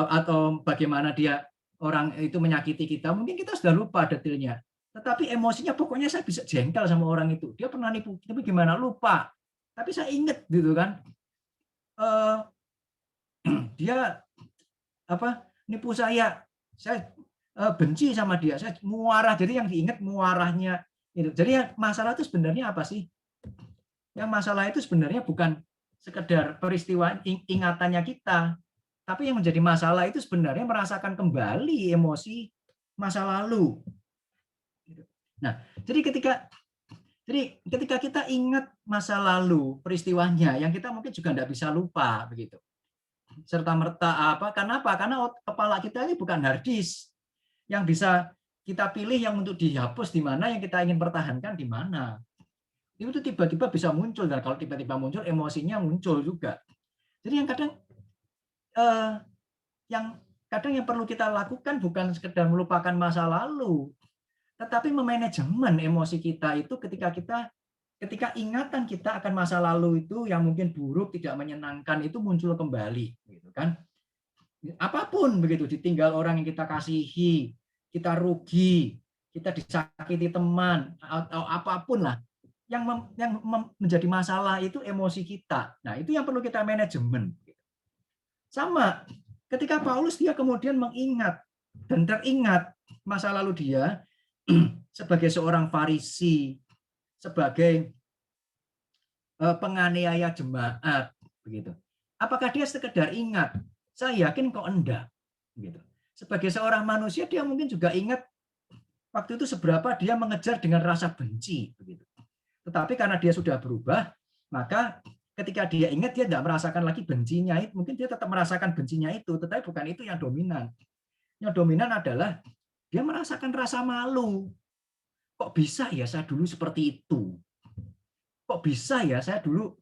atau bagaimana dia orang itu menyakiti kita. Mungkin kita sudah lupa detailnya. Tetapi emosinya pokoknya saya bisa jengkel sama orang itu. Dia pernah nipu, tapi gimana lupa. Tapi saya ingat gitu kan. Dia nipu saya benci sama dia. Saya muarah. Jadi yang diingat muarahnya itu. Jadi masalah itu sebenarnya apa sih? Yang masalah itu sebenarnya bukan sekedar peristiwa ingatannya kita, tapi yang menjadi masalah itu sebenarnya merasakan kembali emosi masa lalu. Nah, jadi ketika kita ingat masa lalu, peristiwanya, yang kita mungkin juga tidak bisa lupa, begitu. Serta merta Kenapa? Karena kepala kita ini bukan hard disk yang bisa kita pilih yang untuk dihapus di mana, yang kita ingin pertahankan di mana. Itu tiba-tiba bisa muncul, dan kalau tiba-tiba muncul, emosinya muncul juga. Jadi yang perlu kita lakukan bukan sekedar melupakan masa lalu, tetapi memanajemen emosi kita itu ketika ingatan kita akan masa lalu itu yang mungkin buruk, tidak menyenangkan itu muncul kembali, gitu kan? Apapun begitu, ditinggal orang yang kita kasihi, kita rugi, kita disakiti teman atau apapun lah, yang menjadi masalah itu emosi kita. Nah, itu yang perlu kita manajemen. Sama, ketika Paulus dia kemudian mengingat dan teringat masa lalu dia sebagai seorang Farisi, sebagai penganiaya jemaat, begitu. Apakah dia sekedar ingat? Saya yakin kok enggak. Gitu. Sebagai seorang manusia dia mungkin juga ingat waktu itu seberapa dia mengejar dengan rasa benci begitu. Tetapi karena dia sudah berubah, maka ketika dia ingat dia tidak merasakan lagi bencinya itu, mungkin dia tetap merasakan bencinya itu, tetapi bukan itu yang dominan. Yang dominan adalah dia merasakan rasa malu. Kok bisa ya saya dulu seperti itu? Kok bisa ya saya dulu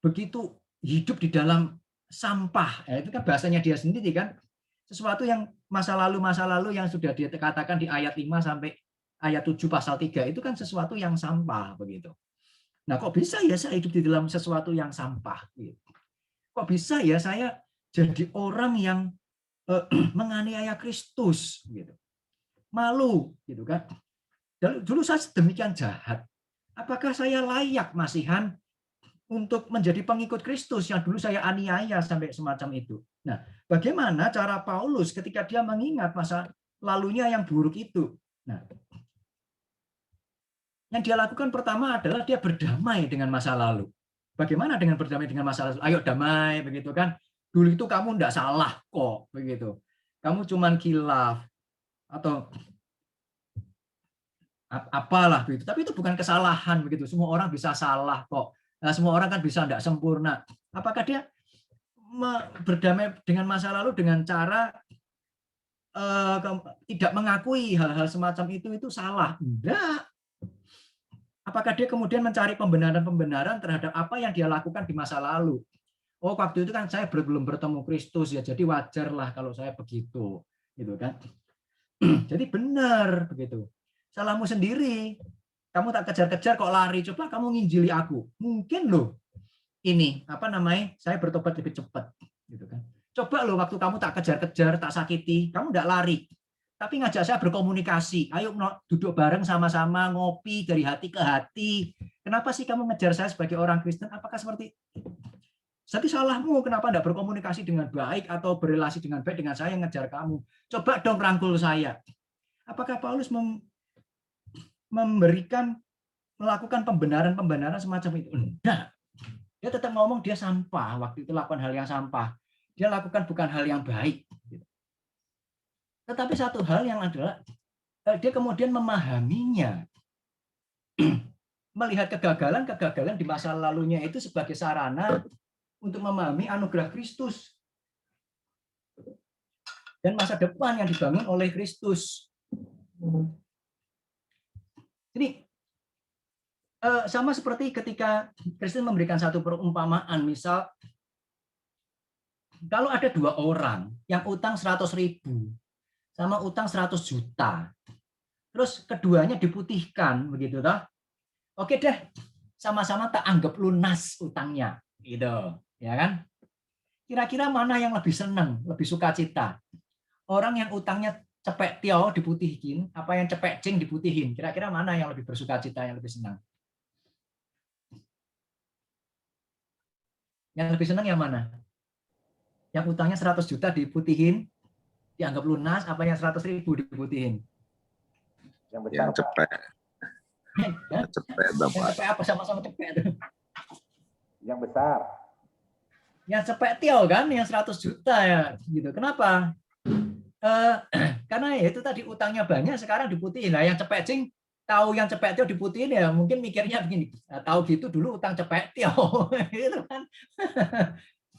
begitu hidup di dalam sampah? Itu kan bahasanya dia sendiri kan. Sesuatu yang masa lalu yang sudah dia katakan di ayat 5 sampai ayat 7 pasal 3 itu kan sesuatu yang sampah begitu. Nah, kok bisa ya saya hidup di dalam sesuatu yang sampah? Kok bisa ya saya jadi orang yang menganiaya Kristus? Gitu. Malu, gitu kan? Dulu saya sedemikian jahat. Apakah saya layak masihan untuk menjadi pengikut Kristus yang dulu saya aniaya sampai semacam itu? Nah, bagaimana cara Paulus ketika dia mengingat masa lalunya yang buruk itu? Nah, yang dia lakukan pertama adalah dia berdamai dengan masa lalu. Bagaimana dengan berdamai dengan masa lalu? Ayo damai, begitu kan? Dulu itu kamu tidak salah kok, begitu. Kamu cuman khilaf atau apalah begitu. Tapi itu bukan kesalahan begitu. Semua orang bisa salah kok. Nah, semua orang kan bisa tidak sempurna. Apakah dia berdamai dengan masa lalu dengan cara tidak mengakui hal-hal semacam itu salah? Tidak. Apakah dia kemudian mencari pembenaran-pembenaran terhadap apa yang dia lakukan di masa lalu? Oh, waktu itu kan saya belum bertemu Kristus ya, jadi wajarlah kalau saya begitu, gitu kan? Jadi benar begitu. Salahmu sendiri. Kamu tak kejar-kejar kok lari. Coba kamu nginjili aku. Mungkin loh. Ini apa namanya? Saya bertobat lebih cepat, gitu kan? Coba loh waktu kamu tak kejar-kejar, tak sakiti, kamu tidak lari. Tapi ngajak saya berkomunikasi. Ayo duduk bareng sama-sama, ngopi dari hati ke hati. Kenapa sih kamu ngejar saya sebagai orang Kristen? Apakah seperti itu? Jadi salahmu kenapa tidak berkomunikasi dengan baik atau berrelasi dengan baik dengan saya yang ngejar kamu? Coba dong rangkul saya. Apakah Paulus melakukan pembenaran-pembenaran semacam itu? Enggak. Dia tetap ngomong dia sampah. Waktu itu lakukan hal yang sampah. Dia lakukan bukan hal yang baik. Tetapi satu hal yang adalah dia kemudian memahaminya. Melihat kegagalan-kegagalan di masa lalunya itu sebagai sarana untuk memahami anugerah Kristus. Dan masa depan yang dibangun oleh Kristus. Jadi, sama seperti ketika Kristus memberikan satu perumpamaan, misal, kalau ada dua orang yang utang 100.000, sama utang 100 juta. Terus keduanya diputihkan begitu toh. Oke deh, sama-sama tak anggap lunas utangnya, gitu, ya kan? Kira-kira mana yang lebih senang, lebih sukacita? Orang yang utangnya cepek tio diputihin, apa yang cepek cing diputihin? Kira-kira mana yang lebih bersukacita, yang lebih senang? Yang lebih senang yang mana? Yang utangnya 100 juta diputihin, dianggap lunas, apa yang 100.000 diputihin? Yang cepet. Cepet, Bapak. Yang cepet apa sama-sama cepet? Yang besar. Yang cepet tio kan, yang 100 juta ya, gitu. Kenapa? Karena ya itu tadi utangnya banyak, sekarang diputihin. Nah, yang cepet cing tahu yang cepet tio diputihin ya, mungkin mikirnya begini. Tahu gitu dulu utang cepet tio, gitu kan?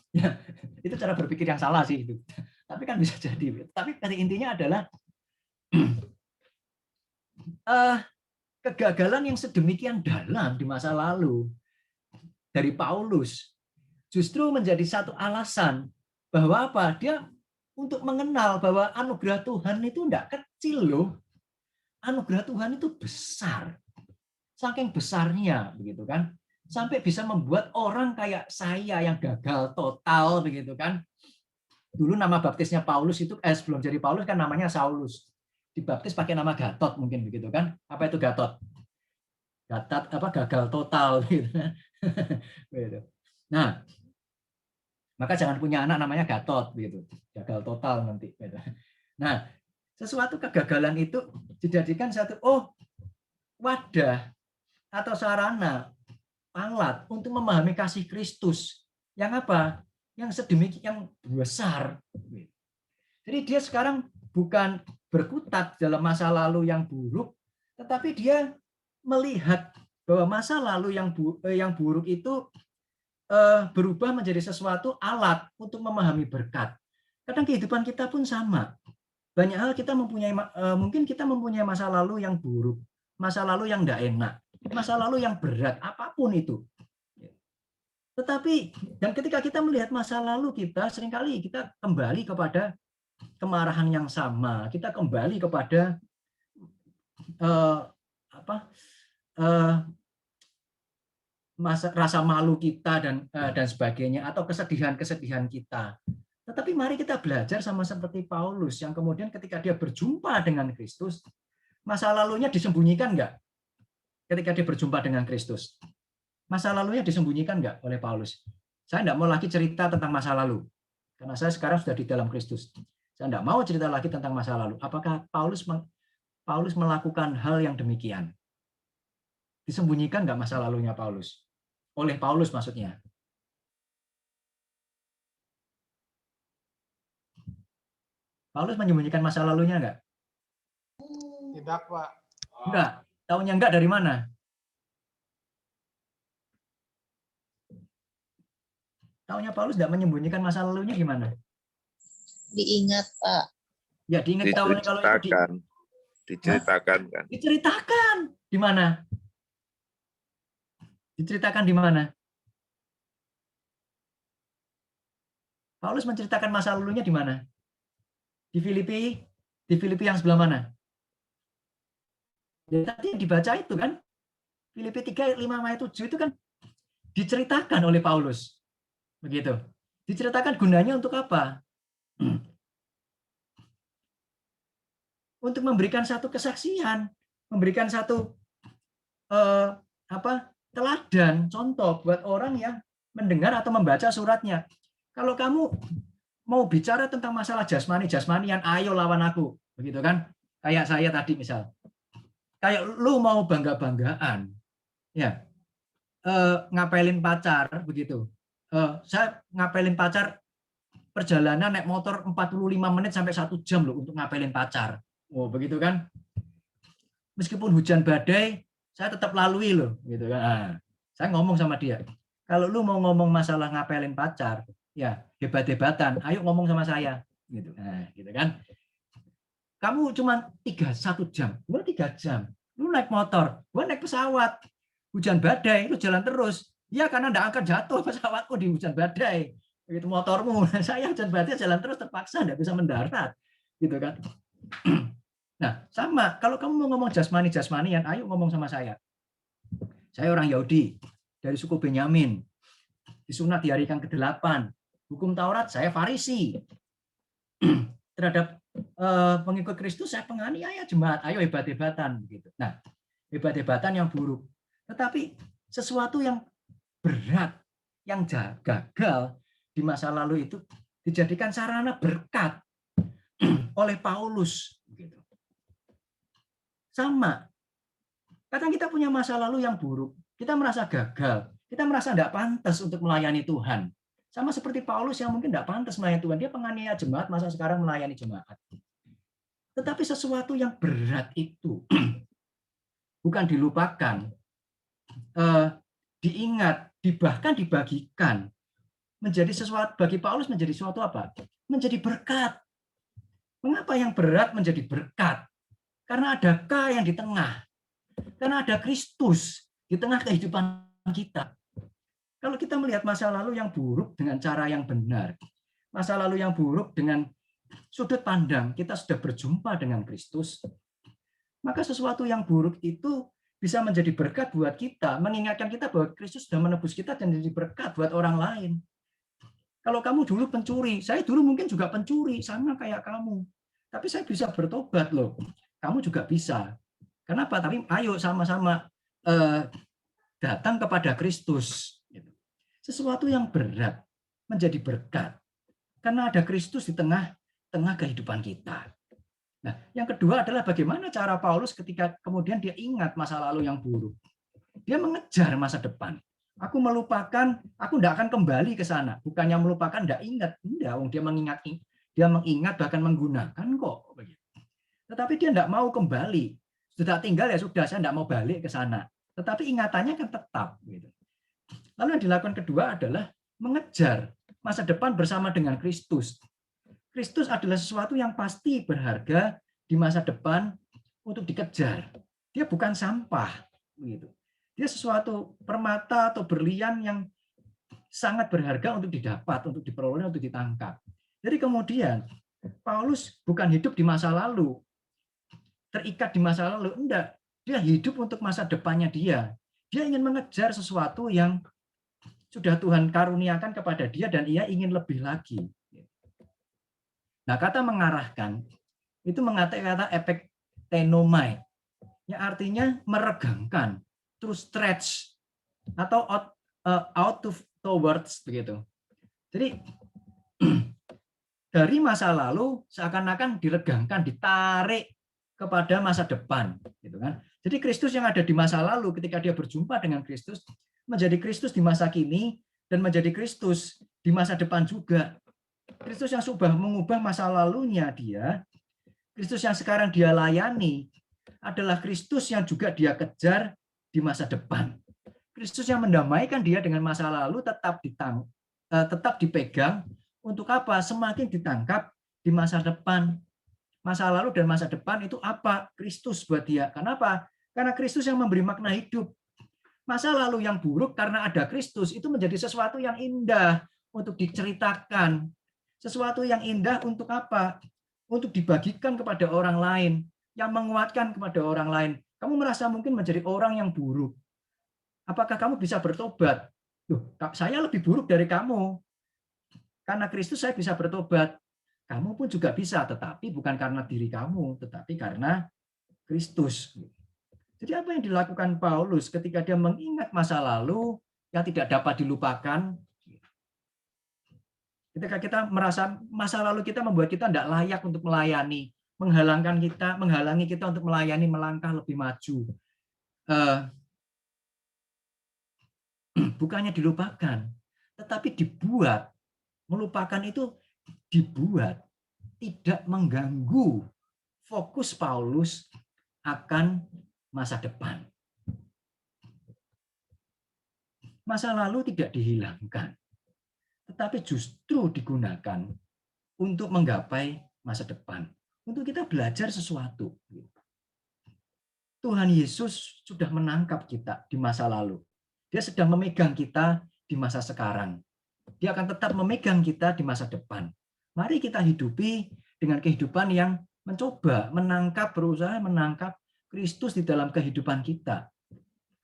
Ya, itu cara berpikir yang salah sih itu. Tapi kan bisa jadi. Tapi intinya adalah kegagalan yang sedemikian dalam di masa lalu dari Paulus justru menjadi satu alasan bahwa apa? Dia untuk mengenal bahwa anugerah Tuhan itu enggak kecil loh. Anugerah Tuhan itu besar. Saking besarnya begitu kan. Sampai bisa membuat orang kayak saya yang gagal total begitu kan. Dulu nama baptisnya Paulus itu sebelum jadi Paulus kan namanya Saulus. Dibaptis pakai nama Gatot mungkin begitu kan. Apa itu Gatot? Gatot apa gagal total gitu. Nah, maka jangan punya anak namanya Gatot begitu. Gagal total nanti gitu. Nah, sesuatu kegagalan itu dijadikan satu wadah atau sarana alat untuk memahami kasih Kristus yang apa? Yang sedemikian besar. Jadi dia sekarang bukan berkutat dalam masa lalu yang buruk, tetapi dia melihat bahwa masa lalu yang buruk itu berubah menjadi sesuatu alat untuk memahami berkat. Kadang kehidupan kita pun sama. Banyak hal kita mempunyai, mungkin kita mempunyai masa lalu yang buruk, masa lalu yang tidak enak, masa lalu yang berat, apapun itu. Tetapi, dan ketika kita melihat masa lalu kita, seringkali kita kembali kepada kemarahan yang sama, kita kembali kepada rasa malu kita dan sebagainya, atau kesedihan-kesedihan kita. Tetapi mari kita belajar sama seperti Paulus yang kemudian ketika dia berjumpa dengan Kristus, masa lalunya disembunyikan enggak? Ketika dia berjumpa dengan Kristus, masa lalunya disembunyikan enggak oleh Paulus? Saya enggak mau lagi cerita tentang masa lalu, karena saya sekarang sudah di dalam Kristus. Saya enggak mau cerita lagi tentang masa lalu. Apakah Paulus melakukan hal yang demikian? Disembunyikan enggak masa lalunya Paulus? Oleh Paulus maksudnya. Paulus menyembunyikan masa lalunya enggak? Tidak, Pak. Enggak. Taunya enggak dari mana? Taunya Paulus enggak menyembunyikan masa lalunya gimana? Diingat, Pak. Ya, diingat tahunya kalau itu Diceritakan kan. diceritakan. Di mana? Diceritakan di mana? Paulus menceritakan masa lalunya di mana? Di Filipi yang sebelah mana? Ya, tadi dibaca itu kan, Filipi 3 ayat 5 ayat 7 itu kan diceritakan oleh Paulus. Begitu. Diceritakan gunanya untuk apa? Untuk memberikan satu kesaksian, memberikan satu teladan, contoh buat orang yang mendengar atau membaca suratnya. Kalau kamu mau bicara tentang masalah jasmani-jasmanian, ayo lawan aku, begitu kan? Kayak saya tadi misal. Kayak lu mau bangga-banggaan, ya, ngapelin pacar, begitu. Saya ngapelin pacar perjalanan naik motor 45 menit sampai 1 jam loh untuk ngapelin pacar. Oh, begitu kan? Meskipun hujan badai, saya tetap lalui loh, gitu kan. Nah, saya ngomong sama dia, kalau lu mau ngomong masalah ngapelin pacar, ya hebat-hebatan, ayo ngomong sama saya, gitu. Nah, gitu kan? Kamu cuma 1 jam, gua 3 jam. Lu naik motor, gua naik pesawat. Hujan badai, lu jalan terus. Ya karena enggak akan jatuh pesawatku di hujan badai. Begitu motormu, saya hujan badai jalan terus terpaksa enggak bisa mendarat, gitu kan? Nah, sama, kalau kamu mau ngomong jasmani-jasmanian, ayo ngomong sama saya. Saya orang Yahudi, dari suku Benyamin. Disunat di hari yang ke-8. Hukum Taurat, saya Farisi. Terhadap pengikut Kristus, saya penganiaya jemaat. Ayo hebat-hebatan. Begitu. Nah, hebat-hebatan yang buruk. Tetapi sesuatu yang berat, yang gagal di masa lalu itu dijadikan sarana berkat oleh Paulus. Begitu. Sama. Kadang kita punya masa lalu yang buruk. Kita merasa gagal. Kita merasa tidak pantas untuk melayani Tuhan. Sama seperti Paulus yang mungkin tidak pantas melayani Tuhan. Dia penganiaya jemaat, masa sekarang melayani jemaat. Tetapi sesuatu yang berat itu bukan dilupakan, diingat, bahkan dibagikan. Menjadi sesuatu, bagi Paulus menjadi sesuatu apa? Menjadi berkat. Mengapa yang berat menjadi berkat? Karena ada K yang di tengah. Karena ada Kristus di tengah kehidupan kita. Kalau kita melihat masa lalu yang buruk dengan cara yang benar, masa lalu yang buruk dengan sudut pandang kita sudah berjumpa dengan Kristus, maka sesuatu yang buruk itu bisa menjadi berkat buat kita, mengingatkan kita bahwa Kristus sudah menebus kita dan menjadi berkat buat orang lain. Kalau kamu dulu pencuri, saya dulu mungkin juga pencuri, sama kayak kamu. Tapi saya bisa bertobat loh. Kamu juga bisa. Kenapa? Tapi ayo sama-sama datang kepada Kristus. Sesuatu yang berat menjadi berkat. Karena ada Kristus di tengah kehidupan kita. Nah, yang kedua adalah bagaimana cara Paulus ketika kemudian dia ingat masa lalu yang buruk. Dia mengejar masa depan. Aku melupakan, aku tidak akan kembali ke sana. Bukannya melupakan, tidak ingat. Tidak, dia mengingat bahkan menggunakan kok. Tetapi dia tidak mau kembali. Sudah tinggal ya sudah, saya tidak mau balik ke sana. Tetapi ingatannya kan tetap. Gitu. Lalu yang dilakukan kedua adalah mengejar masa depan bersama dengan Kristus. Kristus adalah sesuatu yang pasti berharga di masa depan untuk dikejar. Dia bukan sampah. Gitu. Dia sesuatu permata atau berlian yang sangat berharga untuk didapat, untuk diperoleh, untuk ditangkap. Jadi kemudian Paulus bukan hidup di masa lalu, terikat di masa lalu. Enggak, dia hidup untuk masa depannya dia. Dia ingin mengejar sesuatu yang sudah Tuhan karuniakan kepada dia dan ia ingin lebih lagi. Nah, kata mengarahkan itu mengatakan kata epektenomai, yang artinya meregangkan, to stretch atau out towards begitu. Jadi dari masa lalu seakan-akan diregangkan, ditarik kepada masa depan, gitu kan? Jadi Kristus yang ada di masa lalu ketika dia berjumpa dengan Kristus menjadi Kristus di masa kini dan menjadi Kristus di masa depan juga. Kristus yang sudah mengubah masa lalunya dia, Kristus yang sekarang dia layani adalah Kristus yang juga dia kejar di masa depan. Kristus yang mendamaikan dia dengan masa lalu tetap dipegang untuk apa? Semakin ditangkap di masa depan. Masa lalu dan masa depan itu apa? Kristus buat dia. Kenapa? Karena Kristus yang memberi makna hidup. Masa lalu yang buruk karena ada Kristus itu menjadi sesuatu yang indah untuk diceritakan. Sesuatu yang indah untuk apa? Untuk dibagikan kepada orang lain, yang menguatkan kepada orang lain. Kamu merasa mungkin menjadi orang yang buruk. Apakah kamu bisa bertobat? Loh, saya lebih buruk dari kamu. Karena Kristus saya bisa bertobat. Kamu pun juga bisa, tetapi bukan karena diri kamu, tetapi karena Kristus. Jadi apa yang dilakukan Paulus ketika dia mengingat masa lalu yang tidak dapat dilupakan? Ketika kita merasa masa lalu kita membuat kita tidak layak untuk melayani, menghalangi kita untuk melayani, melangkah lebih maju. Bukannya dilupakan, tetapi dibuat. Melupakan itu dibuat tidak mengganggu fokus Paulus akan masa depan. Masa lalu tidak dihilangkan, tetapi justru digunakan untuk menggapai masa depan, untuk kita belajar sesuatu. Tuhan Yesus sudah menangkap kita di masa lalu. Dia sedang memegang kita di masa sekarang. Dia akan tetap memegang kita di masa depan. Mari kita hidupi dengan kehidupan yang mencoba berusaha menangkap Kristus di dalam kehidupan kita.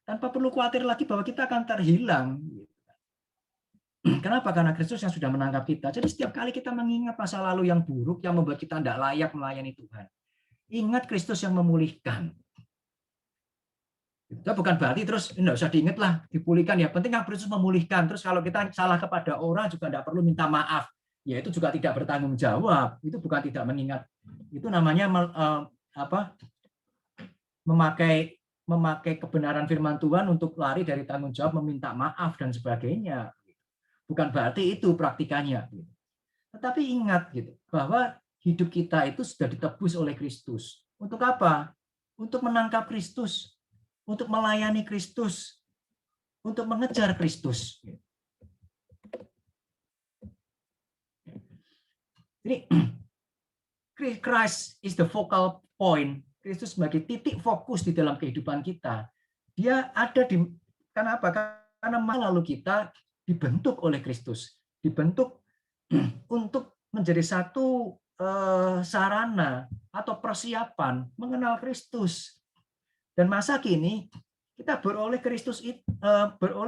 Tanpa perlu khawatir lagi bahwa kita akan terhilang. Kenapa? Karena Kristus yang sudah menangkap kita. Jadi setiap kali kita mengingat masa lalu yang buruk, yang membuat kita tidak layak melayani Tuhan, ingat Kristus yang memulihkan. Itu bukan berarti terus tidak usah diingat lah, dipulihkan. Ya penting yang Kristus memulihkan. Terus kalau kita salah kepada orang juga tidak perlu minta maaf. Ya itu juga tidak bertanggung jawab. Itu bukan tidak mengingat. Itu namanya memakai kebenaran firman Tuhan untuk lari dari tanggung jawab, meminta maaf dan sebagainya. Bukan berarti itu praktikannya. Tetapi ingat gitu bahwa hidup kita itu sudah ditebus oleh Kristus. Untuk apa? Untuk menangkap Kristus. Untuk melayani Kristus, untuk mengejar Kristus. Jadi, Christ is the focal point. Kristus sebagai titik fokus di dalam kehidupan kita. Dia ada di, karena apa? Karena masa lalu kita dibentuk oleh Kristus. Dibentuk untuk menjadi satu sarana atau persiapan mengenal Kristus. Dan masa kini kita beroleh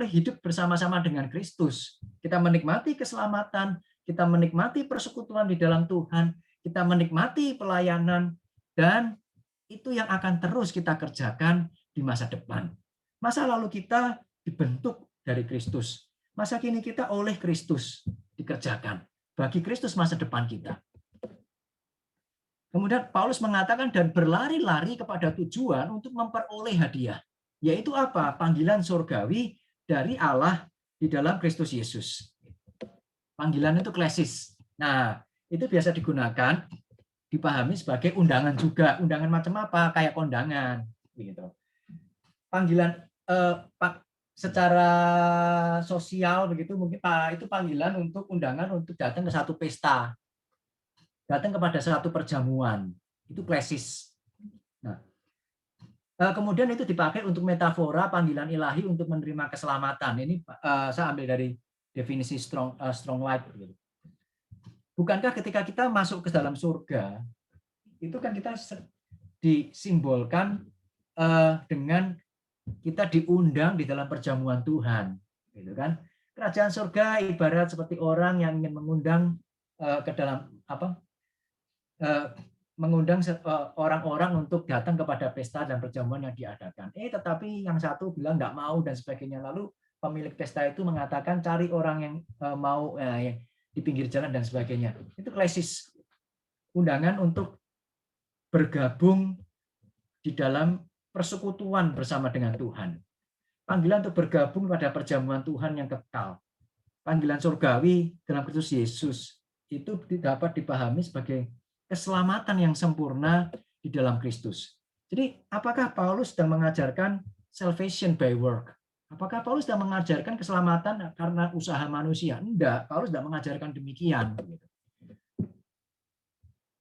hidup bersama-sama dengan Kristus. Kita menikmati keselamatan, kita menikmati persekutuan di dalam Tuhan, kita menikmati pelayanan, dan itu yang akan terus kita kerjakan di masa depan. Masa lalu kita dibentuk dari Kristus. Masa kini kita oleh Kristus dikerjakan. Bagi Kristus masa depan kita. Kemudian Paulus mengatakan dan berlari-lari kepada tujuan untuk memperoleh hadiah. Yaitu apa? Panggilan surgawi dari Allah di dalam Kristus Yesus. Panggilan itu klesis. Nah, itu biasa digunakan dipahami sebagai undangan juga. Undangan macam apa? Kayak kondangan, begitu. Panggilan secara sosial begitu mungkin itu panggilan untuk undangan untuk datang ke satu pesta, datang kepada satu perjamuan. Itu klesis. Nah, kemudian itu dipakai untuk metafora panggilan ilahi untuk menerima keselamatan. Ini saya ambil dari definisi strong light. Bukankah ketika kita masuk ke dalam surga, itu kan kita disimbolkan dengan kita diundang di dalam perjamuan Tuhan, gitu kan? Kerajaan surga ibarat seperti orang yang ingin mengundang ke dalam mengundang orang-orang untuk datang kepada pesta dan perjamuan yang diadakan. Tetapi yang satu bilang nggak mau dan sebagainya. Lalu pemilik pesta itu mengatakan cari orang yang mau di pinggir jalan dan sebagainya. Itu klesis. Undangan untuk bergabung di dalam persekutuan bersama dengan Tuhan. Panggilan untuk bergabung pada perjamuan Tuhan yang kekal. Panggilan surgawi dalam Kristus Yesus itu dapat dipahami sebagai keselamatan yang sempurna di dalam Kristus. Jadi, apakah Paulus sedang mengajarkan salvation by work? Apakah Paulus sedang mengajarkan keselamatan karena usaha manusia? Enggak, Paulus tidak mengajarkan demikian.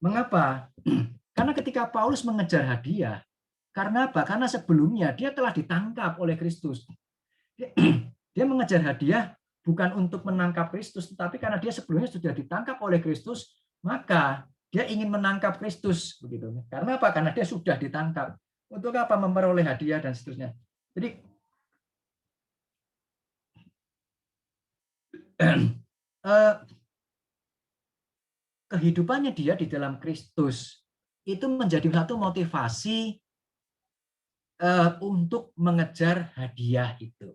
Mengapa? Karena ketika Paulus mengejar hadiah, karena apa? Karena sebelumnya dia telah ditangkap oleh Kristus. Dia mengejar hadiah bukan untuk menangkap Kristus, tetapi karena dia sebelumnya sudah ditangkap oleh Kristus, maka dia ingin menangkap Kristus, begitu. Karena apa? Karena dia sudah ditangkap. Untuk apa? Memperoleh hadiah dan seterusnya. Jadi kehidupannya dia di dalam Kristus itu menjadi satu motivasi untuk mengejar hadiah itu.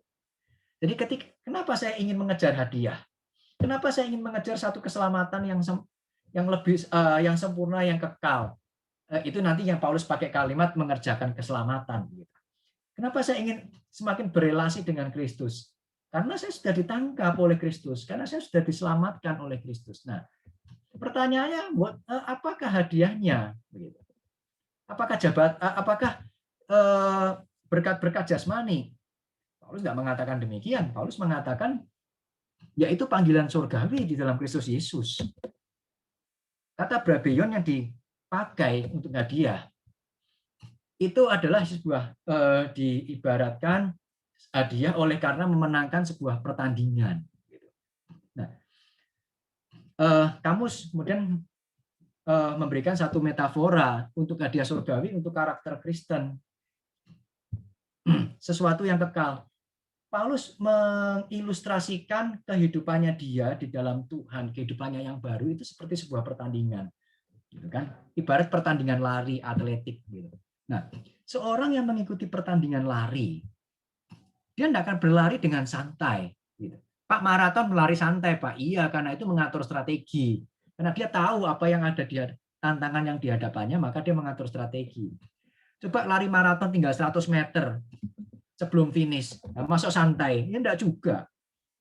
Jadi kenapa saya ingin mengejar hadiah? Kenapa saya ingin mengejar satu keselamatan yang lebih yang sempurna, yang kekal? Itu nanti yang Paulus pakai kalimat mengerjakan keselamatan. Kenapa saya ingin semakin berelasi dengan Kristus? Karena saya sudah ditangkap oleh Kristus, karena saya sudah diselamatkan oleh Kristus. Nah, pertanyaannya, apakah hadiahnya? Apakah berkat-berkat jasmani? Paulus tidak mengatakan demikian. Paulus mengatakan yaitu panggilan surgawi di dalam Kristus Yesus. Kata brabeion yang dipakai untuk hadiah itu adalah sebuah diibaratkan hadiah oleh karena memenangkan sebuah pertandingan. Nah, kamus kemudian memberikan satu metafora untuk hadiah surgawi untuk karakter Kristen, sesuatu yang kekal. Paulus mengilustrasikan kehidupannya dia di dalam Tuhan, kehidupannya yang baru itu seperti sebuah pertandingan, gitu kan? Ibarat pertandingan lari atletik. Gitu. Nah, seorang yang mengikuti pertandingan lari, dia tidak akan berlari dengan santai. Gitu. Pak maraton berlari santai, Pak. Iya, karena itu mengatur strategi. Karena dia tahu apa yang ada di tantangan yang di hadapannya, maka dia mengatur strategi. Coba lari maraton tinggal 100 meter sebelum finish. Nah, masuk santai. Ya enggak juga.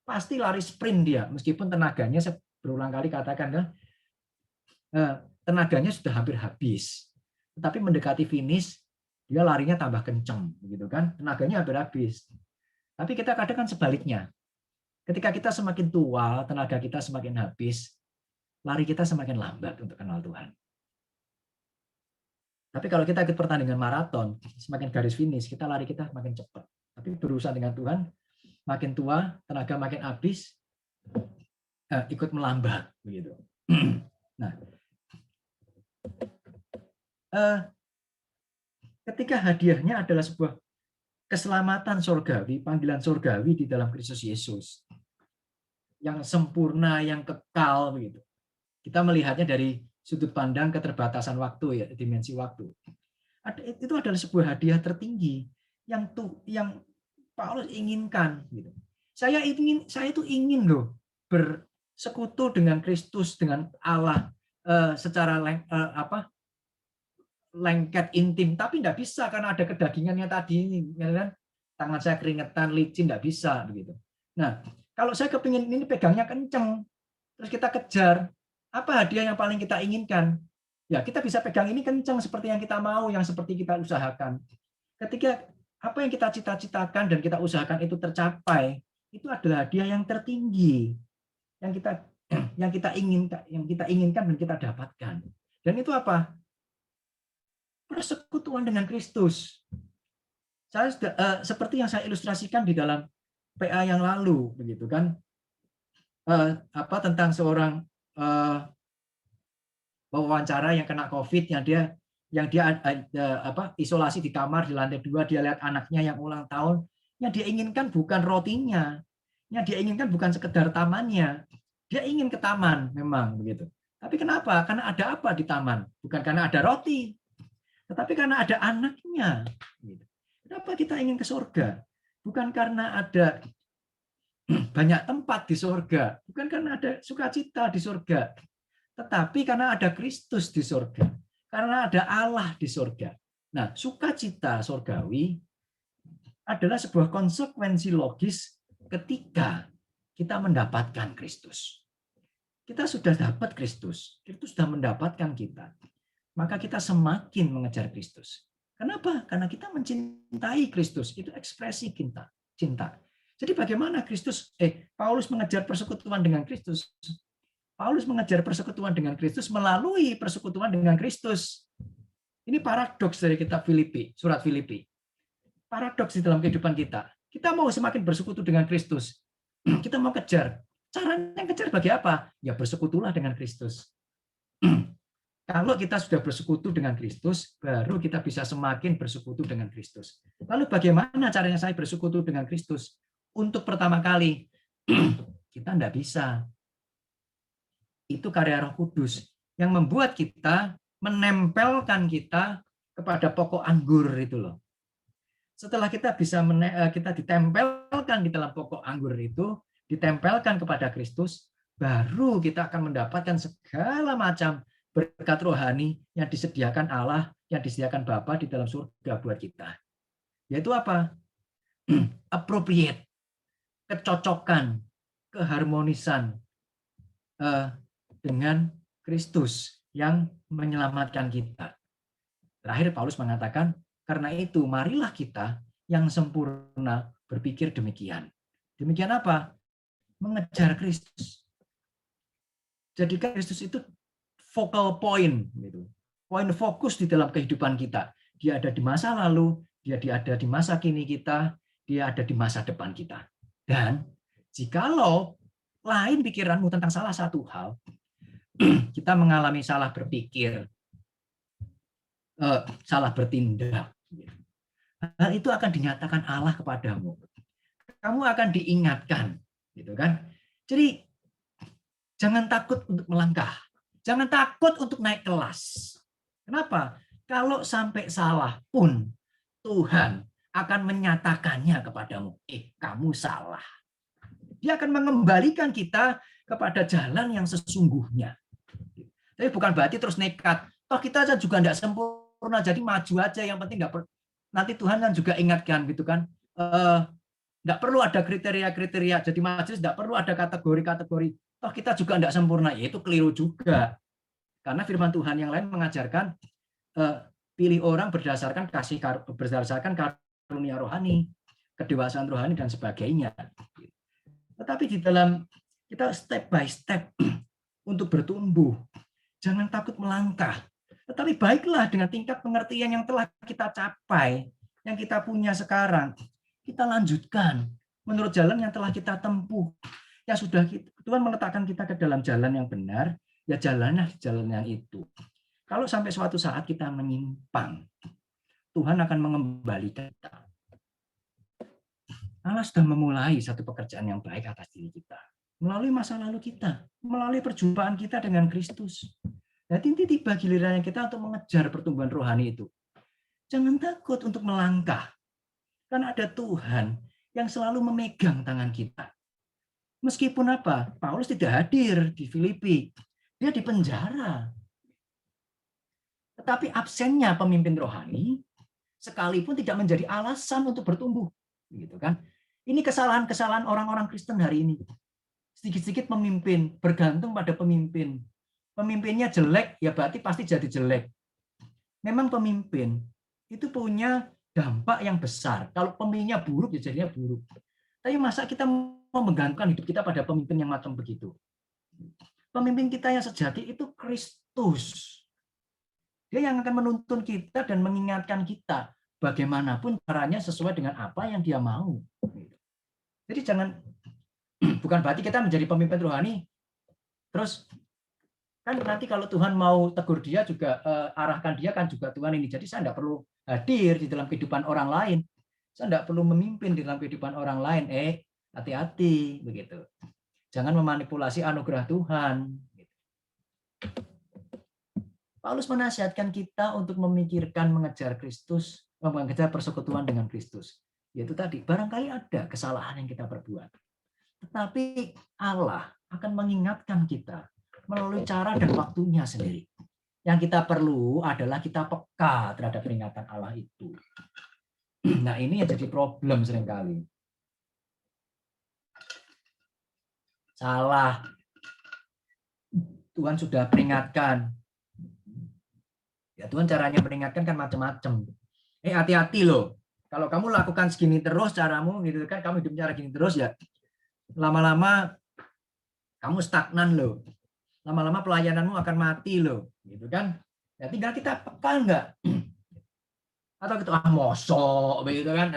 Pasti lari sprint dia, meskipun tenaganya saya berulang kali katakan tenaganya sudah hampir habis. Tetapi mendekati finish, dia larinya tambah kenceng, begitu kan? Tenaganya hampir habis. Tapi kita kadang kan sebaliknya. Ketika kita semakin tua, tenaga kita semakin habis, lari kita semakin lambat untuk kenal Tuhan. Tapi kalau kita ikut pertandingan maraton, semakin garis finish, lari kita makin cepat. Tapi berurusan dengan Tuhan, makin tua, tenaga makin habis, ikut melambat, begitu. Nah, ketika hadiahnya adalah sebuah keselamatan surgawi, panggilan surgawi di dalam Kristus Yesus, yang sempurna, yang kekal, begitu. Kita melihatnya dari sudut pandang keterbatasan waktu, ya, dimensi waktu. Itu adalah sebuah hadiah tertinggi yang Paulus inginkan. Gitu. Saya itu ingin loh bersekutu dengan Kristus, dengan Allah secara lengket intim, tapi tidak bisa karena ada kedagingannya tadi ini, kan? Tangan saya keringetan, licin, tidak bisa begitu. Nah, kalau saya kepingin ini pegangnya kenceng, terus kita kejar. Apa hadiah yang paling kita inginkan? Ya, kita bisa pegang ini kencang seperti yang kita mau, yang seperti kita usahakan. Ketika apa yang kita cita-citakan dan kita usahakan itu tercapai, itu adalah hadiah yang tertinggi yang kita inginkan dan kita dapatkan. Dan itu apa? Persekutuan dengan Kristus. Saya seperti yang saya ilustrasikan di dalam PA yang lalu, begitu kan? Tentang seorang wawancara yang kena COVID, yang dia isolasi di kamar di lantai 2, dia lihat anaknya yang ulang tahun, yang dia inginkan bukan rotinya, yang dia inginkan bukan sekedar tamannya, dia ingin ke taman memang begitu. Tapi kenapa? Karena ada apa di taman? Bukan karena ada roti, tetapi karena ada anaknya. Kenapa kita ingin ke surga? Bukan karena ada banyak tempat di surga, bukan karena ada sukacita di surga, tetapi karena ada Kristus di surga, karena ada Allah di surga. Nah, sukacita surgawi adalah sebuah konsekuensi logis ketika kita mendapatkan Kristus. Kita sudah dapat Kristus, Kristus sudah mendapatkan kita. Maka kita semakin mengejar Kristus. Kenapa? Karena kita mencintai Kristus, itu ekspresi cinta. Jadi bagaimana Paulus mengejar persekutuan dengan Kristus? Paulus mengejar persekutuan dengan Kristus melalui persekutuan dengan Kristus. Ini paradoks dari kitab Filipi, surat Filipi. Paradoks di dalam kehidupan kita. Kita mau semakin bersekutu dengan Kristus. Kita mau kejar. Caranya kejar bagi apa? Ya bersekutulah dengan Kristus. Kalau kita sudah bersekutu dengan Kristus, baru kita bisa semakin bersekutu dengan Kristus. Lalu bagaimana caranya saya bersekutu dengan Kristus? Untuk pertama kali, kita tidak bisa. Itu karya Roh Kudus yang membuat kita menempelkan kita kepada pokok anggur itu loh. Setelah kita kita ditempelkan di dalam pokok anggur itu, ditempelkan kepada Kristus, baru kita akan mendapatkan segala macam berkat rohani yang disediakan Allah, yang disediakan Bapa di dalam surga buat kita. Yaitu apa? Appropriate, kecocokan, keharmonisan dengan Kristus yang menyelamatkan kita. Terakhir Paulus mengatakan, karena itu marilah kita yang sempurna berpikir demikian. Demikian apa? Mengejar Kristus. Jadikan Kristus itu focal point, gitu. Poin fokus di dalam kehidupan kita. Dia ada di masa lalu, dia ada di masa kini kita, dia ada di masa depan kita. Dan jikalau lain pikiranmu tentang salah satu hal, kita mengalami salah berpikir, salah bertindak, hal itu akan dinyatakan Allah kepadamu. Kamu akan diingatkan, gitu kan? Jadi jangan takut untuk melangkah, jangan takut untuk naik kelas. Kenapa? Kalau sampai salah pun Tuhan akan menyatakannya kepadamu. Kamu salah. Dia akan mengembalikan kita kepada jalan yang sesungguhnya. Tapi bukan berarti terus nekat. Toh kita juga tidak sempurna, jadi maju aja. Yang penting nanti Tuhan kan juga ingatkan, gitu kan? Tidak perlu ada kriteria-kriteria. Jadi majelis tidak perlu ada kategori-kategori. Toh kita juga tidak sempurna. Ya, itu keliru juga. Karena firman Tuhan yang lain mengajarkan pilih orang berdasarkan berdasarkan karunia rohani, kedewasaan rohani dan sebagainya. Tetapi di dalam kita step by step untuk bertumbuh, jangan takut melangkah. Tetapi baiklah dengan tingkat pengertian yang telah kita capai, yang kita punya sekarang, kita lanjutkan menurut jalan yang telah kita tempuh. Yang sudah Tuhan meletakkan kita ke dalam jalan yang benar, ya jalannya jalan yang itu. Kalau sampai suatu saat kita menyimpang, Tuhan akan mengembalikan kita. Allah sudah memulai satu pekerjaan yang baik atas diri kita. Melalui masa lalu kita, melalui perjumpaan kita dengan Kristus. Dan tiba gilirannya kita untuk mengejar pertumbuhan rohani itu. Jangan takut untuk melangkah. Karena ada Tuhan yang selalu memegang tangan kita. Meskipun apa? Paulus tidak hadir di Filipi. Dia di penjara. Tetapi absennya pemimpin rohani sekalipun tidak menjadi alasan untuk bertumbuh, gitu kan? Ini kesalahan-kesalahan orang-orang Kristen hari ini. Sedikit-sedikit memimpin, bergantung pada pemimpin. Pemimpinnya jelek, ya berarti pasti jadi jelek. Memang pemimpin itu punya dampak yang besar. Kalau pemimpinnya buruk, ya jadinya buruk. Tapi masa kita mau menggantungkan hidup kita pada pemimpin yang macam begitu? Pemimpin kita yang sejati itu Kristus. Dia yang akan menuntun kita dan mengingatkan kita bagaimanapun caranya sesuai dengan apa yang dia mau. Jadi jangan, bukan berarti kita menjadi pemimpin rohani, terus kan nanti kalau Tuhan mau tegur dia juga, arahkan dia kan juga Tuhan ini. Jadi saya tidak perlu hadir di dalam kehidupan orang lain. Saya tidak perlu memimpin di dalam kehidupan orang lain. Hati-hati begitu. Jangan memanipulasi anugerah Tuhan. Paulus menasihatkan kita untuk memikirkan mengejar Kristus, mengejar persekutuan dengan Kristus. Yaitu tadi, barangkali ada kesalahan yang kita perbuat. Tetapi Allah akan mengingatkan kita melalui cara dan waktunya sendiri. Yang kita perlu adalah kita peka terhadap peringatan Allah itu. Nah, ini yang jadi problem seringkali. Salah. Tuhan sudah peringatkan. Ya, Tuhan caranya peringatkan kan macam-macam. Hati-hati loh. Kalau kamu lakukan segini terus caramu, gitu kan, kamu hidup cara gini terus ya, lama-lama kamu stagnan loh. Lama-lama pelayananmu akan mati loh, gitu kan? Ya tinggal kita peka enggak? Atau kita mosok begitu kan,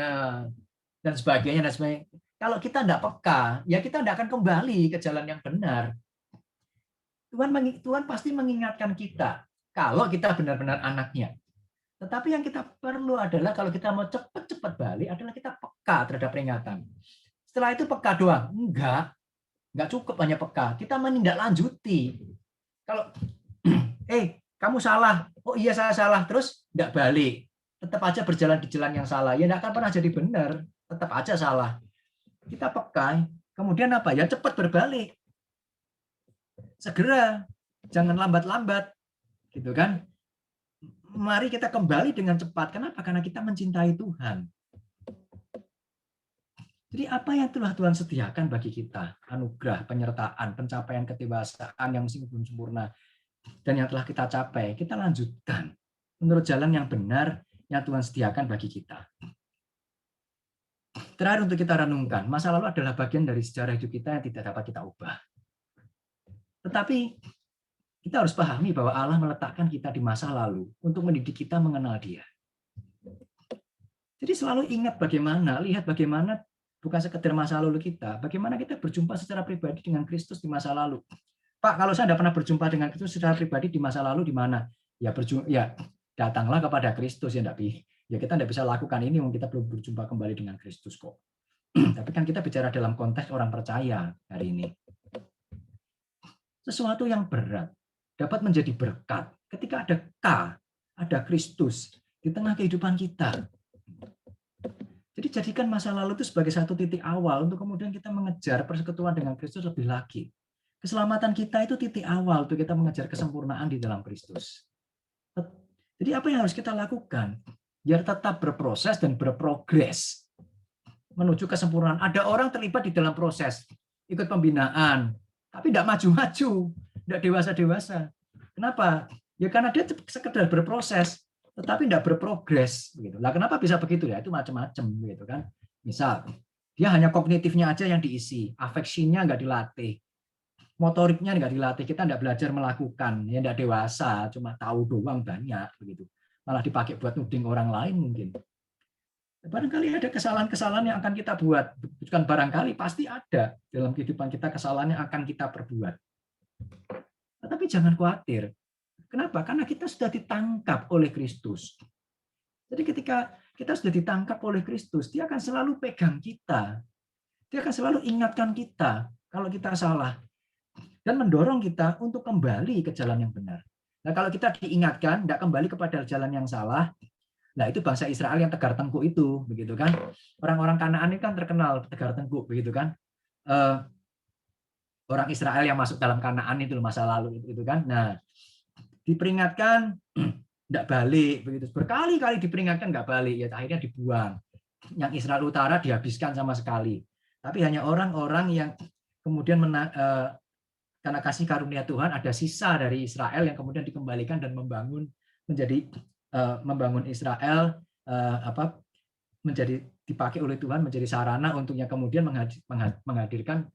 dan sebagainya dan sebagainya. Kalau kita enggak peka, ya kita enggak akan kembali ke jalan yang benar. Tuhan pasti mengingatkan kita kalau kita benar-benar anaknya. Tetapi yang kita perlu adalah kalau kita mau cepat-cepat balik adalah kita peka terhadap peringatan. Setelah itu peka doang? Enggak cukup hanya peka. Kita menindaklanjuti. Kalau kamu salah. Oh iya saya salah. Terus enggak balik. Tetap aja berjalan di jalan yang salah. Ya enggak akan pernah jadi benar. Tetap aja salah. Kita peka. Kemudian apa? Ya cepat berbalik. Segera. Jangan lambat-lambat. Gitu kan? Mari kita kembali dengan cepat. Kenapa? Karena kita mencintai Tuhan. Jadi apa yang telah Tuhan sediakan bagi kita, anugerah, penyertaan, pencapaian kedewasaan yang masih belum sempurna, dan yang telah kita capai, kita lanjutkan menurut jalan yang benar yang Tuhan sediakan bagi kita. Terakhir untuk kita renungkan, masa lalu adalah bagian dari sejarah hidup kita yang tidak dapat kita ubah. Tetapi kita harus pahami bahwa Allah meletakkan kita di masa lalu untuk mendidik kita mengenal Dia. Jadi selalu ingat bagaimana, lihat bagaimana bukan sekedar masa lalu kita, bagaimana kita berjumpa secara pribadi dengan Kristus di masa lalu. Pak, kalau saya tidak pernah berjumpa dengan Kristus secara pribadi di masa lalu, di mana? Ya datanglah kepada Kristus ya, ya kita tidak bisa lakukan ini, kita belum berjumpa kembali dengan Kristus kok. Tapi kan kita bicara dalam konteks orang percaya hari ini. Sesuatu yang berat dapat menjadi berkat ketika ada ada Kristus di tengah kehidupan kita. Jadi jadikan masa lalu itu sebagai satu titik awal untuk kemudian kita mengejar persekutuan dengan Kristus lebih lagi. Keselamatan kita itu titik awal untuk kita mengejar kesempurnaan di dalam Kristus. Jadi apa yang harus kita lakukan? Biar tetap berproses dan berprogres menuju kesempurnaan. Ada orang terlibat di dalam proses, ikut pembinaan, tapi tidak maju-maju, tidak dewasa-dewasa. Kenapa? Ya karena dia sekedar berproses, tetapi tidak berprogres. Begitu. Lah kenapa bisa begitu ya? Itu macam-macam, gitu kan? Misal, dia hanya kognitifnya aja yang diisi, afeksinya nggak dilatih, motoriknya nggak dilatih. Kita nggak belajar melakukan, ya nggak dewasa, cuma tahu doang banyak, begitu. Malah dipakai buat nuding orang lain mungkin. Barangkali ada kesalahan-kesalahan yang akan kita buat, bukan barangkali, pasti ada dalam kehidupan kita kesalahan yang akan kita perbuat. Tetapi jangan khawatir. Kenapa? Karena kita sudah ditangkap oleh Kristus. Jadi ketika kita sudah ditangkap oleh Kristus, Dia akan selalu pegang kita. Dia akan selalu ingatkan kita kalau kita salah. Dan mendorong kita untuk kembali ke jalan yang benar. Nah kalau kita diingatkan, tidak kembali kepada jalan yang salah, nah itu bangsa Israel yang tegar tengkuk itu, begitu kan? Orang-orang Kanaan ini kan terkenal tegar tengkuk, begitu kan? Orang Israel yang masuk dalam Kanaan itu masa lalu itu kan. Nah, diperingatkan tidak balik, begitu. Berkali-kali diperingatkan nggak balik, ya akhirnya dibuang. Yang Israel Utara dihabiskan sama sekali. Tapi hanya orang-orang yang kemudian karena kasih karunia Tuhan ada sisa dari Israel yang kemudian dikembalikan dan membangun menjadi membangun Israel menjadi dipakai oleh Tuhan menjadi sarana untuknya kemudian menghadirkan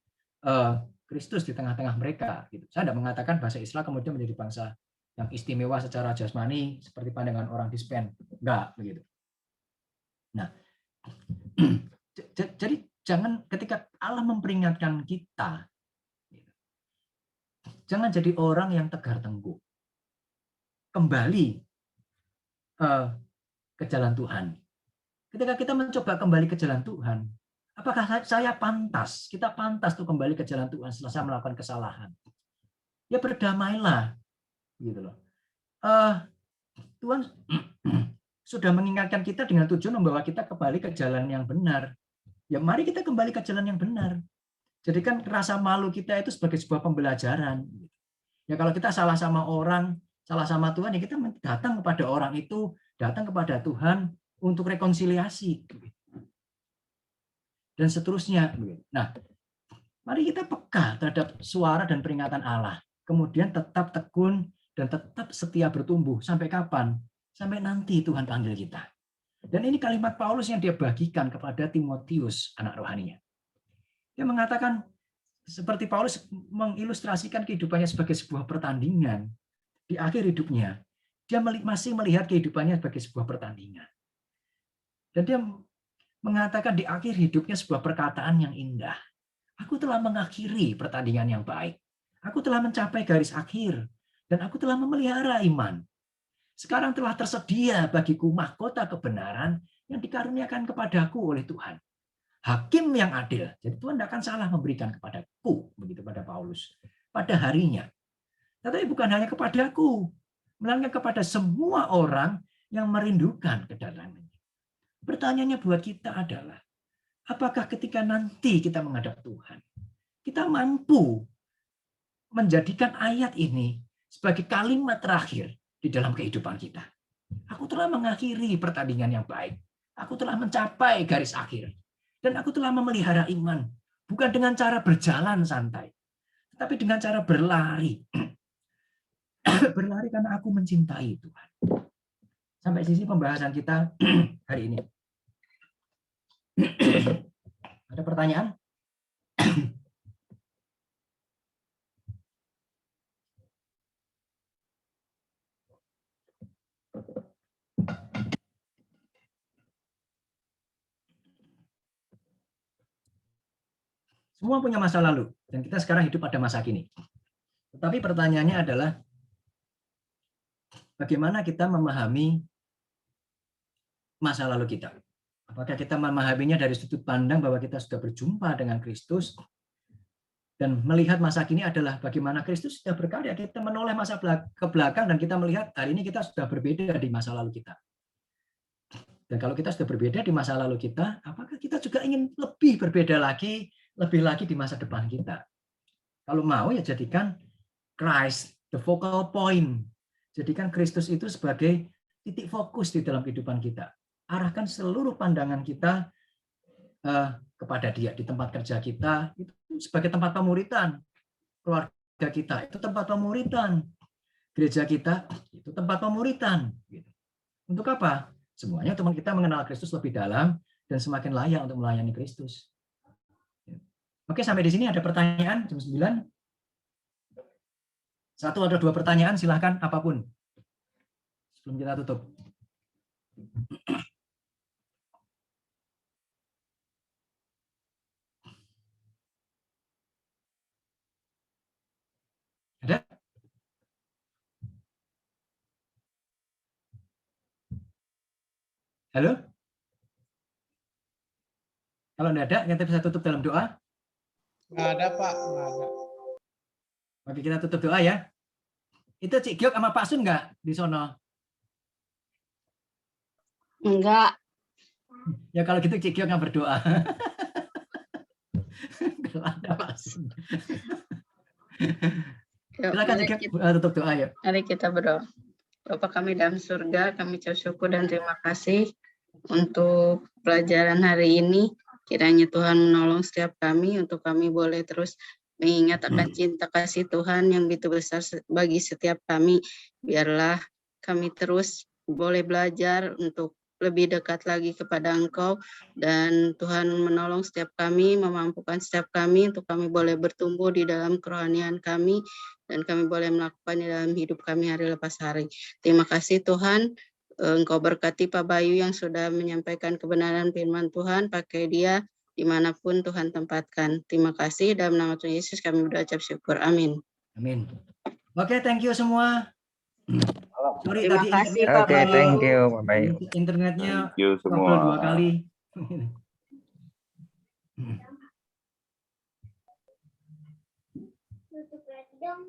Kristus di tengah-tengah mereka. Gitu. Saya tidak mengatakan bahasa Israel kemudian menjadi bangsa yang istimewa secara jasmani seperti pandangan orang di Spain, enggak begitu. Nah, jadi jangan ketika Allah memperingatkan kita, jangan jadi orang yang tegar tengkuk. Kembali ke jalan Tuhan. Ketika kita mencoba kembali ke jalan Tuhan, apakah kita pantas untuk kembali ke jalan Tuhan setelah melakukan kesalahan? Ya berdamailah, gitu loh. Tuhan sudah mengingatkan kita dengan tujuan membawa kita kembali ke jalan yang benar. Ya mari kita kembali ke jalan yang benar. Jadikan rasa malu kita itu sebagai sebuah pembelajaran. Ya kalau kita salah sama orang, salah sama Tuhan, ya kita datang kepada orang itu, datang kepada Tuhan untuk rekonsiliasi. Dan seterusnya. Nah, mari kita peka terhadap suara dan peringatan Allah. Kemudian tetap tekun dan tetap setia bertumbuh. Sampai kapan? Sampai nanti Tuhan panggil kita. Dan ini kalimat Paulus yang dia bagikan kepada Timotius, anak rohaninya. Dia mengatakan, seperti Paulus mengilustrasikan kehidupannya sebagai sebuah pertandingan. Di akhir hidupnya, dia masih melihat kehidupannya sebagai sebuah pertandingan. Dan dia mengatakan di akhir hidupnya sebuah perkataan yang indah. Aku telah mengakhiri pertandingan yang baik. Aku telah mencapai garis akhir. Dan aku telah memelihara iman. Sekarang telah tersedia bagiku mahkota kebenaran yang dikaruniakan kepadaku oleh Tuhan. Hakim yang adil. Jadi Tuhan tidak akan salah memberikan kepadaku, begitu pada Paulus, pada harinya. Tetapi bukan hanya kepadaku, melainkan kepada semua orang yang merindukan kedatangannya. Pertanyaannya buat kita adalah, apakah ketika nanti kita menghadap Tuhan, kita mampu menjadikan ayat ini sebagai kalimat terakhir di dalam kehidupan kita. Aku telah mengakhiri pertandingan yang baik. Aku telah mencapai garis akhir. Dan aku telah memelihara iman. Bukan dengan cara berjalan santai. Tapi dengan cara berlari. Berlari karena aku mencintai Tuhan. Sampai sisi pembahasan kita hari ini. Ada pertanyaan? Semua punya masa lalu, dan kita sekarang hidup pada masa kini. Tetapi pertanyaannya adalah, bagaimana kita memahami masa lalu kita? Apakah kita memahaminya dari sudut pandang bahwa kita sudah berjumpa dengan Kristus, dan melihat masa kini adalah bagaimana Kristus sudah berkarya, kita menoleh masa ke belakang, dan kita melihat hari ini kita sudah berbeda di masa lalu kita. Dan kalau kita sudah berbeda di masa lalu kita, apakah kita juga ingin lebih berbeda lagi, lebih lagi di masa depan kita? Kalau mau ya jadikan Christ the focal point. Jadikan Kristus itu sebagai titik fokus di dalam kehidupan kita. Arahkan seluruh pandangan kita kepada Dia. Di tempat kerja kita itu sebagai tempat pemuritan. Keluarga kita itu tempat pemuritan. Gereja kita itu tempat pemuritan. Untuk apa? Semuanya teman kita mengenal Kristus lebih dalam dan semakin layak untuk melayani Kristus. Oke, sampai di sini ada pertanyaan jam 9. Satu atau dua pertanyaan, silahkan apapun. Sebelum kita tutup. Ada? Halo? Kalau tidak ada, kita bisa tutup dalam doa. Nggak ada, Pak. Nggak ada. Oke, kita tutup doa ya. Itu Cik Giok sama Pak Sun nggak di sono? Enggak. Ya kalau gitu Cik Giok yang berdoa. Kalau ada Pak Sun. Silakan Cik Giok tutup doa ya. Mari kita berdoa. Bapa kami dalam surga, kami ucap syukur dan terima kasih untuk pelajaran hari ini. Kiranya Tuhan menolong setiap kami untuk kami boleh terus mengingat akan cinta kasih Tuhan yang begitu besar bagi setiap kami. Biarlah kami terus boleh belajar untuk lebih dekat lagi kepada Engkau, dan Tuhan menolong setiap kami, memampukan setiap kami untuk kami boleh bertumbuh di dalam kerohanian kami, dan kami boleh melakukan di dalam hidup kami hari lepas hari. Terima kasih Tuhan, Engkau berkati Pak Bayu yang sudah menyampaikan kebenaran firman Tuhan, pakai dia dimanapun Tuhan tempatkan. Terima kasih, dalam nama Tuhan Yesus kami berucap syukur. Amin. Amin. Oke, thank you semua. Sorry Terima tadi kasih, internet, Pak Bayu. Pak Bayu. internetnya Thank you trouble semua. 2 kali. Tutup lagi dong.